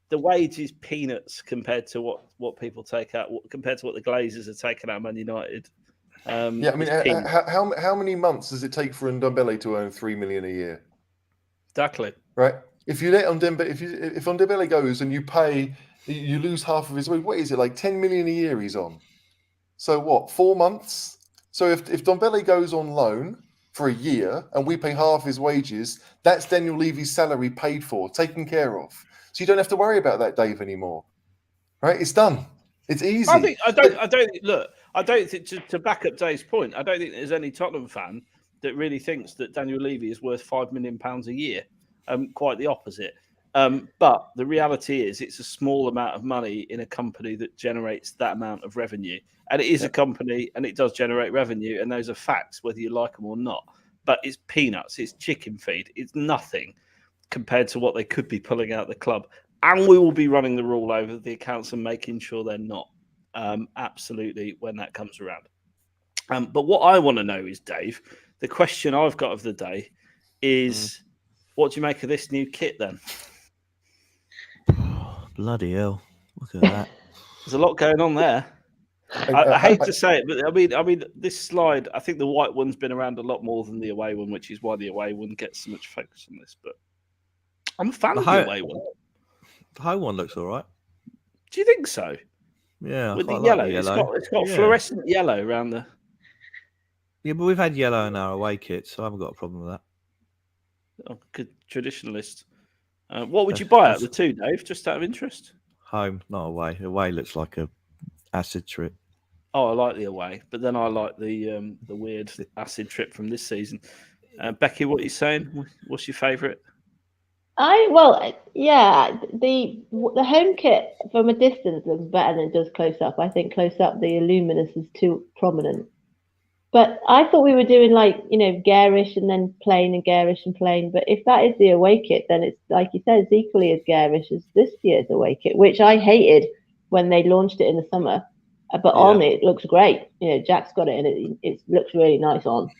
the wage is peanuts compared to what people take out, compared to what the Glazers are taking out of Man United. I mean, how many months does it take for Ndombele to earn $3 million a year? Exactly. Right. If you let Ndombele, if Ndombele goes and you lose half of his wage. What is it, like 10 million a year he's on? So what, 4 months? So if Ndombele goes on loan for a year and we pay half his wages, that's Daniel Levy's salary paid for, taken care of. So you don't have to worry about that, Dave, anymore. Right? It's done. It's easy. I don't think to back up Dave's point, I don't think there's any Tottenham fan that really thinks that Daniel Levy is worth £5 million a year. Quite the opposite. But the reality is it's a small amount of money in a company that generates that amount of revenue. And it is a company and it does generate revenue. And those are facts, whether you like them or not. But it's peanuts. It's chicken feed. It's nothing compared to what they could be pulling out the club. And we will be running the rule over the accounts and making sure they're not. Absolutely, when that comes around. But what I want to know is, Dave, the question I've got of the day is, what do you make of this new kit then? Bloody hell. Look at that. There's a lot going on there. I hate to say it, but I mean, this slide, I think the white one's been around a lot more than the away one, which is why the away one gets so much focus on this. But I'm a fan of the away one. The home one looks all right. Do you think so? Yeah. With the yellow. It's got fluorescent yellow around the... Yeah, but we've had yellow in our away kit, so I haven't got a problem with that. Oh, good traditionalist. What would you buy out of the two, Dave? Just out of interest. Home, not away. Away looks like a acid trip. Oh, I like the away, but then I like the weird acid trip from this season. Becky, what are you saying? What's your favourite? The home kit from a distance looks better than it does close up. I think close up the luminous is too prominent. But I thought we were doing garish and then plain and garish and plain. But if that is the away kit, then it's like you said, it's equally as garish as this year's away kit, which I hated when they launched it in the summer. But on it looks great. Jack's got it and it looks really nice on.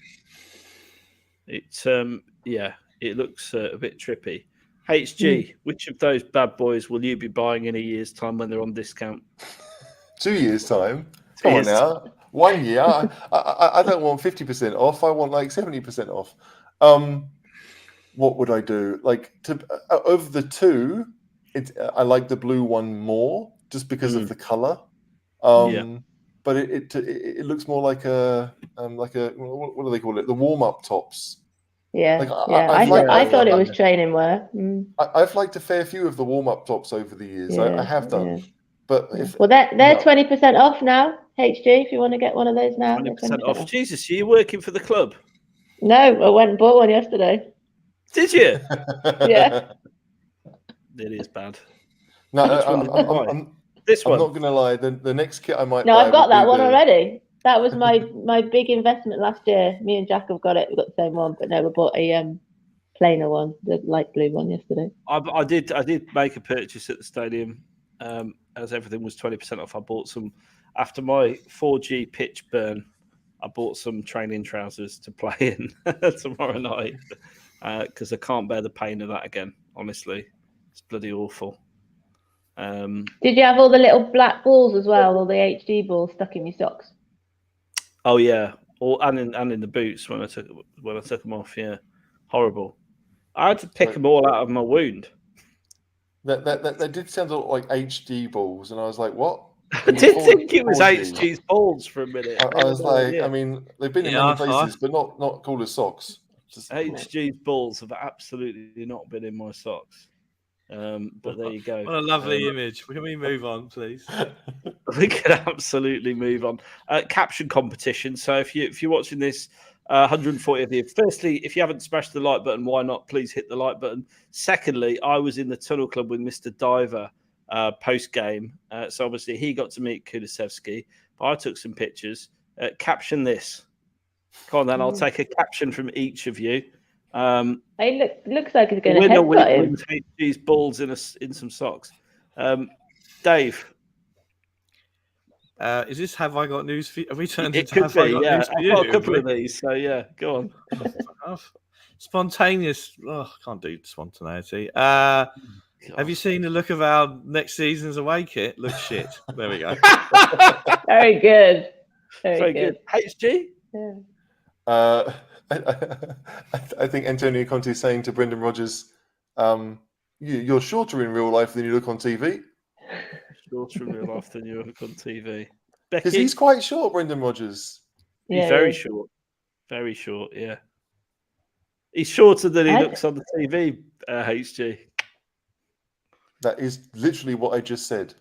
It's it looks a bit trippy. HG, which of those bad boys will you be buying in a year's time when they're on discount? 2 years' time? Come on now. 1 year? I don't want 50% off. I want like 70% off. What would I do? Like of the two, I like the blue one more just because of the color. But it looks more like a what do they call it? The warm-up tops. Yeah, I thought it was training wear. I've liked a fair few of the warm-up tops over the years. I have done. Yeah. But they're 20% off now, HG, if you want to get one of those now. 20% off. Jesus, are you working for the club? No, I went and bought one yesterday. Did you? Yeah. It is bad. No, this one. I'm not going to lie. The next kit I might buy. No, I've got that one already. That was my big investment last year. Me and Jack have got it. We've got the same one, but no, we bought a plainer one, the light blue one yesterday. I did make a purchase at the stadium. As everything was 20% off, I bought some after my 4G pitch burn. I bought some training trousers to play in tomorrow night because I can't bear the pain of that again. Honestly, it's bloody awful. Did you have all the little black balls as well, all the HD balls stuck in your socks? Oh yeah, and in the boots when I took them off. Yeah, horrible. I had to pick them all out of my wound. That did sound a lot like HD balls, and I was like, "What?" I did think it was HG's balls for a minute. I was like, I mean, they've been in many places, but not called as socks. HG's balls have absolutely not been in my socks. But there you go. What a lovely image. Can we move on, please? We can absolutely move on. Caption competition. So if you're watching this 140th year, firstly, if you haven't smashed the like button, why not? Please hit the like button. Secondly, I was in the Tunnel Club with Mr. Diver post game, so obviously he got to meet Kulusevski. But I took some pictures. Caption this. Come on, then I'll take a caption from each of you. It looks like it's going to headbutt him. HG's balls in some socks. Dave. Is this Have I Got News for you? Have we turned it into could Have be, I Got News for you? I've got a couple of these, so yeah, go on. Spontaneous. Oh, I can't do spontaneity. Have you seen the look of our next season's away kit? Looks shit. There we go. Very good. Very good. HG? Yeah. I think Antonio Conte is saying to Brendan Rodgers, you're shorter in real life than you look on TV. Shorter in real life than you look on TV. Because he's quite short, Brendan Rodgers. He's very short. Very short, yeah. He's shorter than he looks on the TV, HG. That is literally what I just said.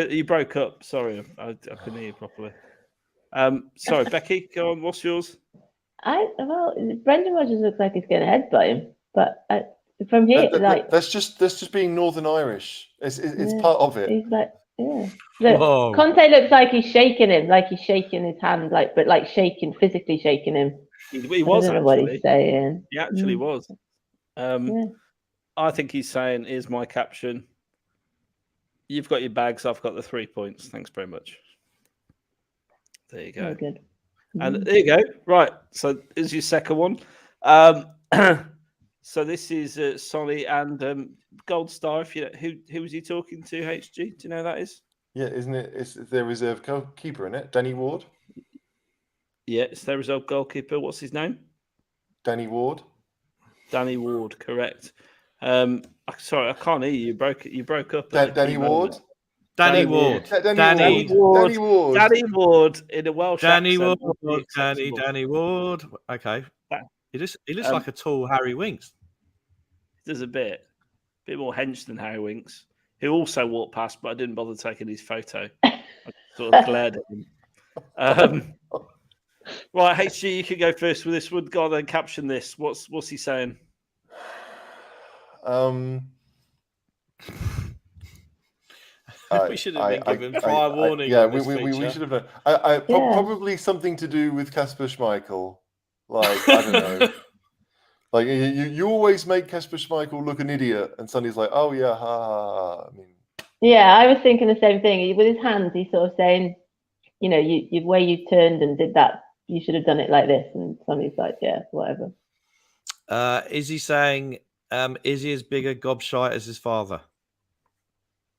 You broke up. Sorry, I couldn't hear you properly. Sorry, Becky, go on. What's yours? Brendan Rodgers looks like he's going to headbutt him, but from here, that's just being Northern Irish. It's part of it. He's like, yeah. Look, Conte looks like he's shaking him, like he's shaking his hand, but physically shaking him. He was. I don't know what he's saying. He actually was. I think he's saying, "Here's my caption. You've got your bags. I've got the 3 points. Thanks very much." There you go. Very good. And there you go. Right. So is your second one. So this is Solly and Gold Star. If you who was he talking to? HG. Do you know who that is? Yeah, isn't it? It's their reserve goalkeeper in it, Danny Ward. Yeah, it's their reserve goalkeeper. What's his name? Danny Ward. Danny Ward. Correct. Sorry, I can't hear you. You broke up. Danny Ward. Danny Ward. Danny Ward in a Welsh Danny accent. Ward. Danny Ward. Okay. He looks like a tall Harry Winks. There's a bit more hench than Harry Winks, who also walked past, but I didn't bother taking his photo. I sort of glared at him. Right, HG, you can go first with this one. Go on and caption this. What's he saying? We should have been given prior warning. Yeah, we should have done. Probably something to do with Kasper Schmeichel. Like, I don't know. Like, you always make Kasper Schmeichel look an idiot, and Sonny's like, oh yeah, ha ha ha. I mean, yeah, I was thinking the same thing. With his hands, he's sort of saying, you know, the way you turned and did that, you should have done it like this. And Sonny's like, yeah, whatever. Is he saying, is he as big a gobshite as his father?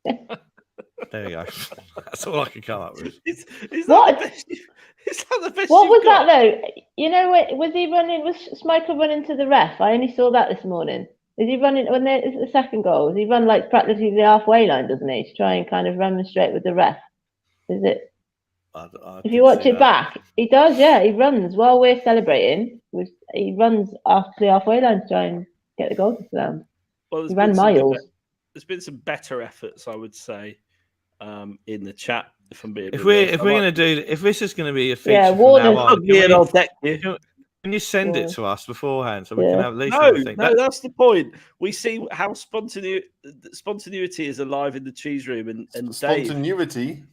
There you go. That's all I can come up with. Is that the best? What was that though? You know, was he running? Was Schmeichel running to the ref? I only saw that this morning. Is he running when there's the second goal? Does he run like practically the halfway line, doesn't he, to try and kind of remonstrate with the ref? Is it? If you watch it back, he does. Yeah, he runs while we're celebrating. He runs after the halfway line to try and get the goal to stand. Well, he ran miles. There's been some better efforts, I would say, in the chat. If I'm being, if this is going to be a feature, yeah, can you send it to us beforehand so we can have at least that's the point. We see how spontaneity is alive in the cheese room, and spontaneity. Dave,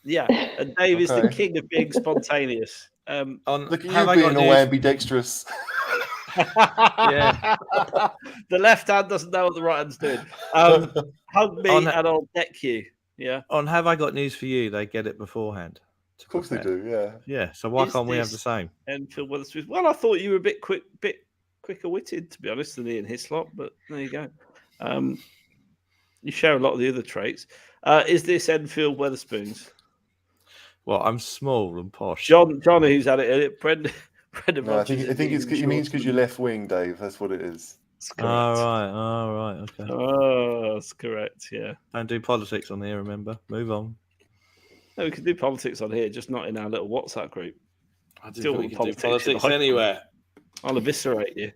yeah, and Dave is the king of being spontaneous. Look at you being all ambidextrous. Yeah, the left hand doesn't know what the right hand's doing. Hug me and I'll deck you. Yeah. On Have I Got News for You? They get it beforehand. Of course they do. Yeah. Yeah. So why can't we have the same? Enfield Wetherspoons. Well, I thought you were a bit quicker witted, to be honest, than Ian Hislop, but there you go. You share a lot of the other traits. Is this Enfield Wetherspoons? Well, I'm small and posh. John, who's at it, Brendan. No, I think it means because you're left wing, Dave. That's what it is. All right, okay. Oh, that's correct. Yeah. Don't do politics on here. Remember, move on. No, we can do politics on here, just not in our little WhatsApp group. I do politics anywhere. I'll eviscerate you.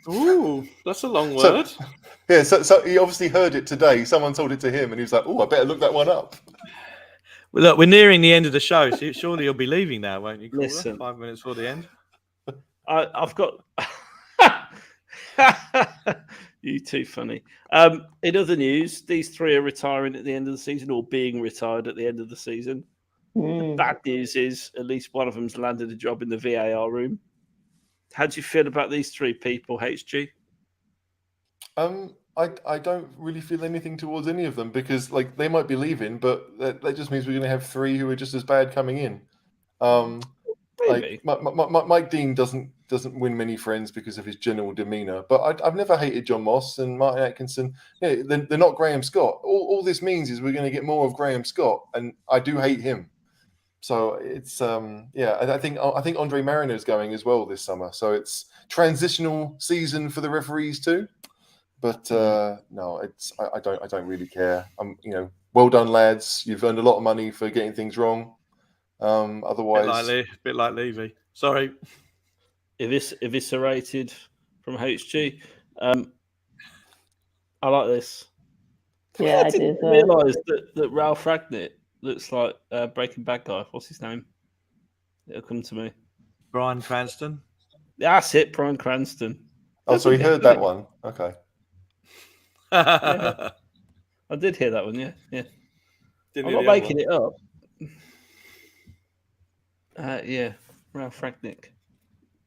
Ooh, that's a long word. So he obviously heard it today. Someone told it to him, and he was like, "Oh, I better look that one up." Well, look, we're nearing the end of the show, so surely you'll be leaving now, won't you? Listen, 5 minutes before the end. I've got. You too funny. In other news, these three are retiring at the end of the season, or being retired at the end of the season. The bad news is at least one of them's landed a job in the VAR room. How do you feel about these three people, HG? I don't really feel anything towards any of them because, like, they might be leaving, but that just means we're going to have three who are just as bad coming in. Maybe. Like Mike Dean doesn't win many friends because of his general demeanour, but I've never hated John Moss and Martin Atkinson. Yeah, they're not Graham Scott. All this means is we're going to get more of Graham Scott, and I do hate him. So it's I think Andre Mariner's going as well this summer. So it's transitional season for the referees too. But no, I don't really care. Well done, lads. You've earned a lot of money for getting things wrong. Otherwise, a bit like Levy. Sorry, eviscerated from HG. I like this. Yeah, I didn't realise that Ralph Ragnick looks like Breaking Bad guy. What's his name? It'll come to me. Bryan Cranston. That's it, Bryan Cranston. Oh, so he heard that one. Okay. Yeah. I did hear that one. Yeah. I'm not making it up. Yeah, Ralph Ragnick.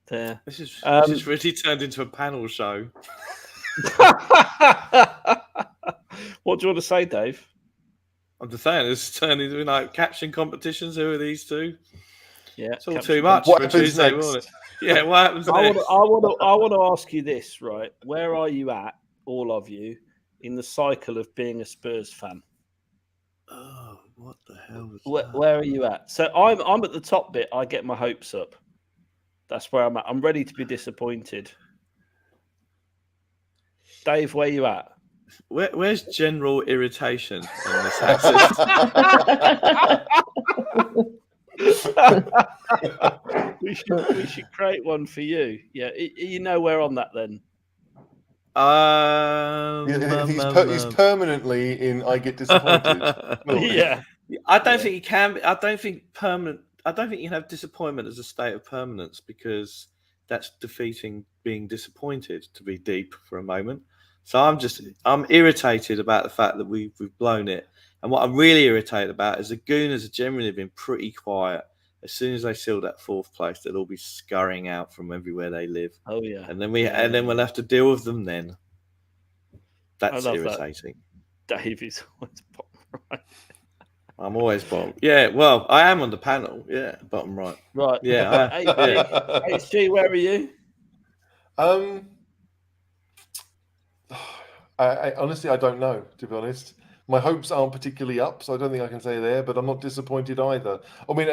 There. This is really turned into a panel show. What do you want to say, Dave? I'm just saying, it's turned into like caption competitions. Who are these two? Yeah, it's all too much. What happens next? Yeah, what happens next? I want to ask you this, right? Where are you at, all of you, in the cycle of being a Spurs fan? Oh, what the hell was that? Where are you at? So I'm at the top bit. I get my hopes up. That's where I'm at. I'm ready to be disappointed. Dave, where you at? Where's general irritation in this house? we should create one for you. Yeah, you know we're on that then. He's permanently in. I get disappointed. Yeah, I don't think you can. I don't think permanent. I don't think you can have disappointment as a state of permanence because that's defeating being disappointed. To be deep for a moment, so I'm irritated about the fact that we've blown it. And what I'm really irritated about is the Gooners have generally been pretty quiet. As soon as they seal that 4th place, they'll all be scurrying out from everywhere they live. Oh yeah, and then we'll have to deal with them then. That's irritating. That. Dave is always bottom right. I'm always bottom. Yeah, well, I am on the panel. Yeah, bottom right. Right. Yeah. HG, where are you? I honestly, I don't know, to be honest. My hopes aren't particularly up, so I don't think I can say there, but I'm not disappointed either. I mean,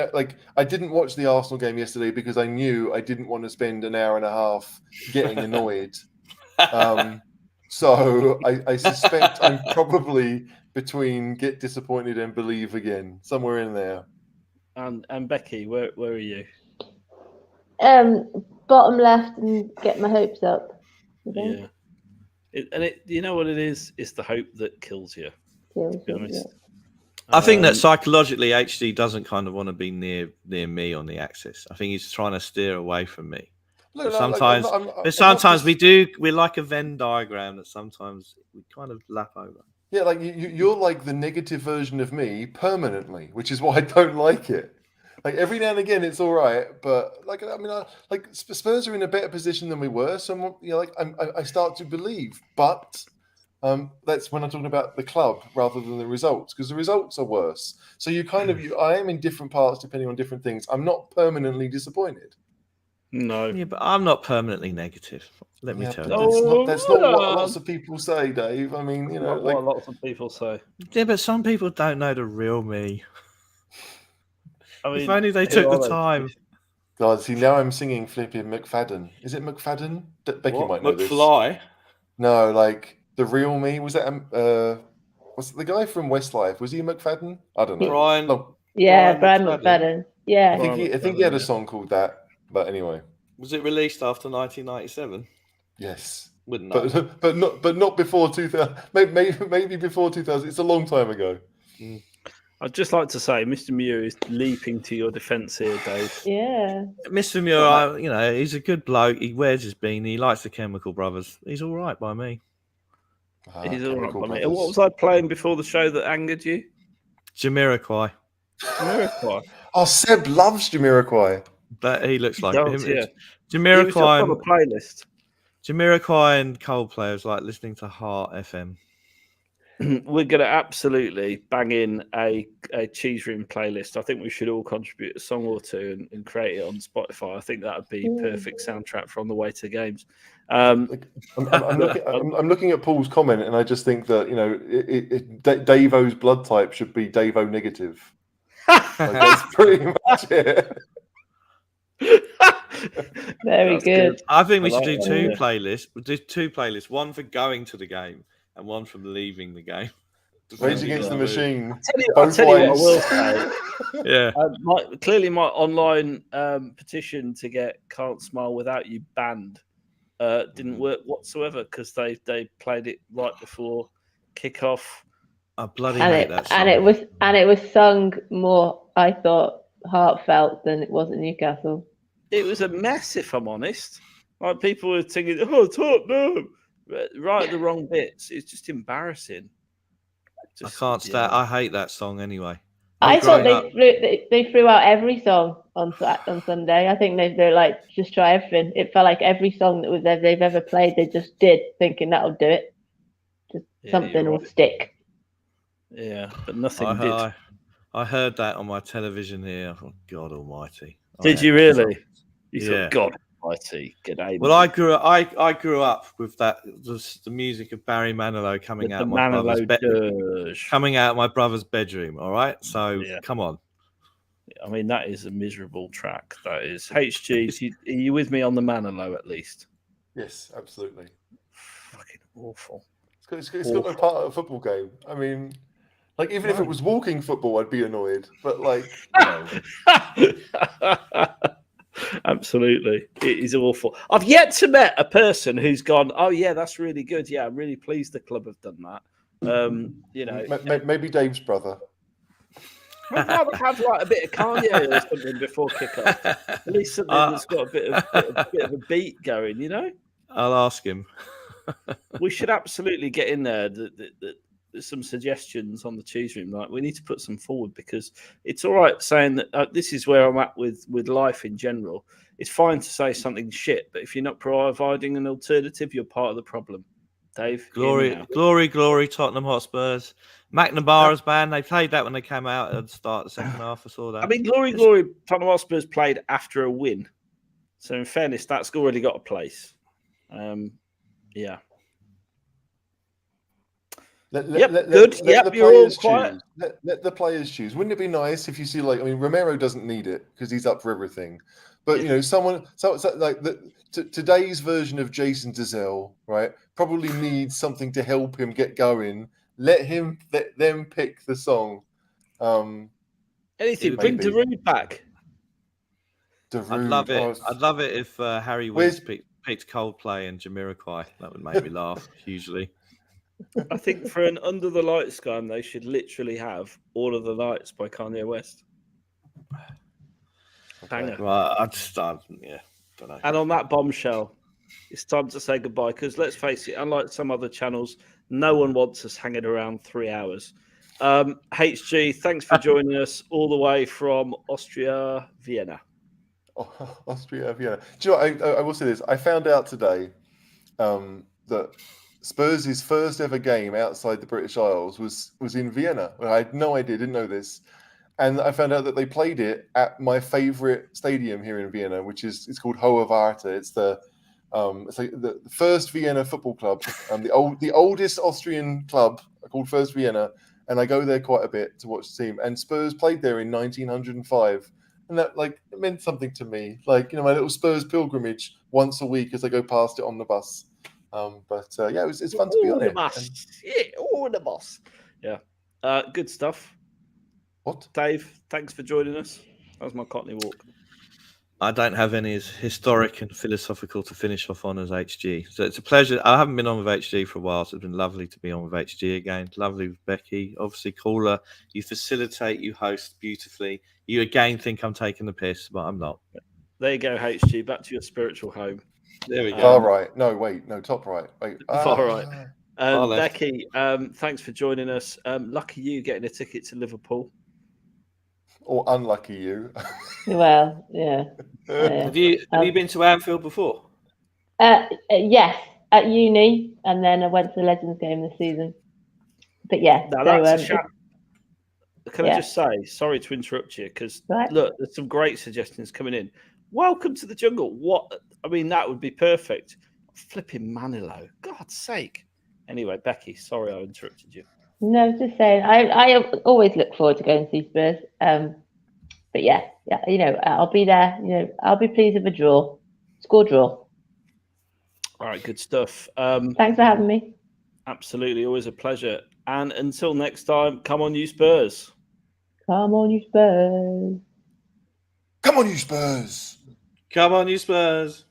I didn't watch the Arsenal game yesterday because I knew I didn't want to spend an hour and a half getting annoyed. So I suspect I'm probably between get disappointed and believe again, somewhere in there. And Becky, where are you? Bottom left and get my hopes up. Yeah. You know what it is? It's the hope that kills you. To be honest. I think that psychologically, HG doesn't kind of want to be near me on the axis. I think he's trying to steer away from me. Sometimes we're like a Venn diagram that sometimes we kind of lap over. Yeah, like you're like the negative version of me permanently, which is why I don't like it. Like every now and again, it's all right, but Spurs are in a better position than we were. So I start to believe, but that's when I'm talking about the club rather than the results, because the results are worse. So I am in different parts depending on different things. I'm not permanently disappointed. No. Yeah, but I'm not permanently negative. Let me tell you. That's not what lots of people say, Dave. I mean, what lots of people say. Yeah, but some people don't know the real me. I mean, if only they took the time. God, see, now I'm singing flipping McFadden. Is it McFadden? Becky might know this. McFly? No, like the real me. Was that was the guy from Westlife? Was he Mcfadden? I don't know. Brian McFadden. Yeah. I think he had a song called that. But anyway, was it released after 1997? Yes, wouldn't know. But not before 2000. Maybe before 2000. It's a long time ago. I'd just like to say, Mr. Muir is leaping to your defence here, Dave. Yeah, Mr. Muir, he's a good bloke. He wears his beanie. He likes the Chemical Brothers. He's all right by me. He's all right by me. And what was I playing before the show that angered you? Jamiroquai. Oh, Seb loves Jamiroquai. But he looks like him. Yeah. Jamiroquai on a playlist. Jamiroquai and Coldplay was like listening to Heart FM. We're going to absolutely bang in a Cheese Room playlist. I think we should all contribute a song or two and create it on Spotify. I think that would be perfect soundtrack for On the Way to Games. I'm looking at Paul's comment, and I just think that Dave-O's blood type should be Dave-O negative. That's pretty much it. Very good. I think we should do two playlists. We'll do two playlists: one for going to the game and one from leaving the game. Rage Against the Machine. I'll tell you what I will say. Yeah. Clearly, my online petition to get "Can't Smile Without You" banned didn't work whatsoever because they played it right before kickoff. I bloody hate that song. And it was sung more, I thought, heartfelt than it was at Newcastle. It was a mess, if I'm honest. Like people were singing, "Oh, Tottenham," right at the wrong bits. It's just embarrassing. I can't stand. I hate that song anyway. I thought they threw out every song on Sunday. I think they're like just try everything. It felt like every song that they've ever played, they just did, thinking that'll do it. Just something will stick. Yeah, but nothing did. I heard that on my television here. I thought, God Almighty! Did you really? You thought, God Almighty, good day. Well, I grew up with that the music of Barry Manilow coming out my brother's bedroom. All right, so come on. I mean, that is a miserable track. That is HG. Are you with me on the Manilow at least? Yes, absolutely. Fucking awful. It's got no part of a football game. I mean, Like, even if it was walking football, I'd be annoyed. But, like, Absolutely. It is awful. I've yet to met a person who's gone, oh, yeah, that's really good. Yeah, I'm really pleased the club have done that. Maybe Dave's brother. I'd rather have like a bit of Kanye or something before kick-off. At least something that's got a bit of a beat going, I'll ask him. We should absolutely get in there. There's some suggestions on the choose room. Like, we need to put some forward, because it's all right saying that this is where I'm at with life in general. It's fine to say something shit, but if you're not providing an alternative, you're part of the problem. Dave, glory, Tottenham Hotspurs. McNamara's band, they played that when they came out at the start of the second half. I saw that. I mean, glory, Tottenham Hotspurs played after a win. So in fairness, that's already got a place. Yeah. Let You're all quiet. Let the players choose. Wouldn't it be nice if you see, like, I mean, Romero doesn't need it because he's up for everything. But, someone like today's version of Jason Dezelle, right, probably needs something to help him get going. Let them pick the song. Anything. Bring Darude back. I'd love it. I'd love it if Harry Winks picked Coldplay and Jamiroquai. That would make me laugh hugely. I think for an Under the Lights game, they should literally have All of the Lights by Kanye West. Banger. Right, I don't know. And on that bombshell, it's time to say goodbye, because let's face it, unlike some other channels, no one wants us hanging around 3 hours. HG, thanks for joining us all the way from Austria, Vienna. Austria, Vienna. Do you know what, I will say this. I found out today that Spurs' first ever game outside the British Isles was in Vienna. I had no idea, didn't know this. And I found out that they played it at my favourite stadium here in Vienna, which it's called Hohe Warte. It's like the first Vienna football club, the oldest Austrian club called First Vienna, and I go there quite a bit to watch the team. And Spurs played there in 1905, and that, like, it meant something to me. Like, my little Spurs pilgrimage once a week as I go past it on the bus. Yeah, it's fun to be on it. The bus. Yeah, good stuff. What? Dave, thanks for joining us. That was my Cockney walk. I don't have any as historic and philosophical to finish off on as HG. So it's a pleasure. I haven't been on with HG for a while, so it's been lovely to be on with HG again. Lovely with Becky. Obviously, caller. You facilitate, you host beautifully. You again think I'm taking the piss, but I'm not. There you go, HG. Back to your spiritual home. There we go. Far right. No, wait. No, top right. Wait. Far right. Becky, thanks for joining us. Lucky you getting a ticket to Liverpool. Or unlucky you. Well, yeah. Have you been to Anfield before? Yes, at uni, and then I went to the Legends game this season. But yeah, now, that's a shout. Can I just say, sorry to interrupt you, because look, there's some great suggestions coming in. Welcome to the jungle. What? I mean, that would be perfect. Flipping Manilow, God's sake. Anyway, Becky, sorry I interrupted you. No, just saying. I always look forward to going to see Spurs. But yeah, I'll be there. I'll be pleased with a draw. Score draw. All right, good stuff. Thanks for having me. Absolutely, always a pleasure. And until next time, come on, you Spurs. Come on, you Spurs. Come on, you Spurs. Come on, you Spurs.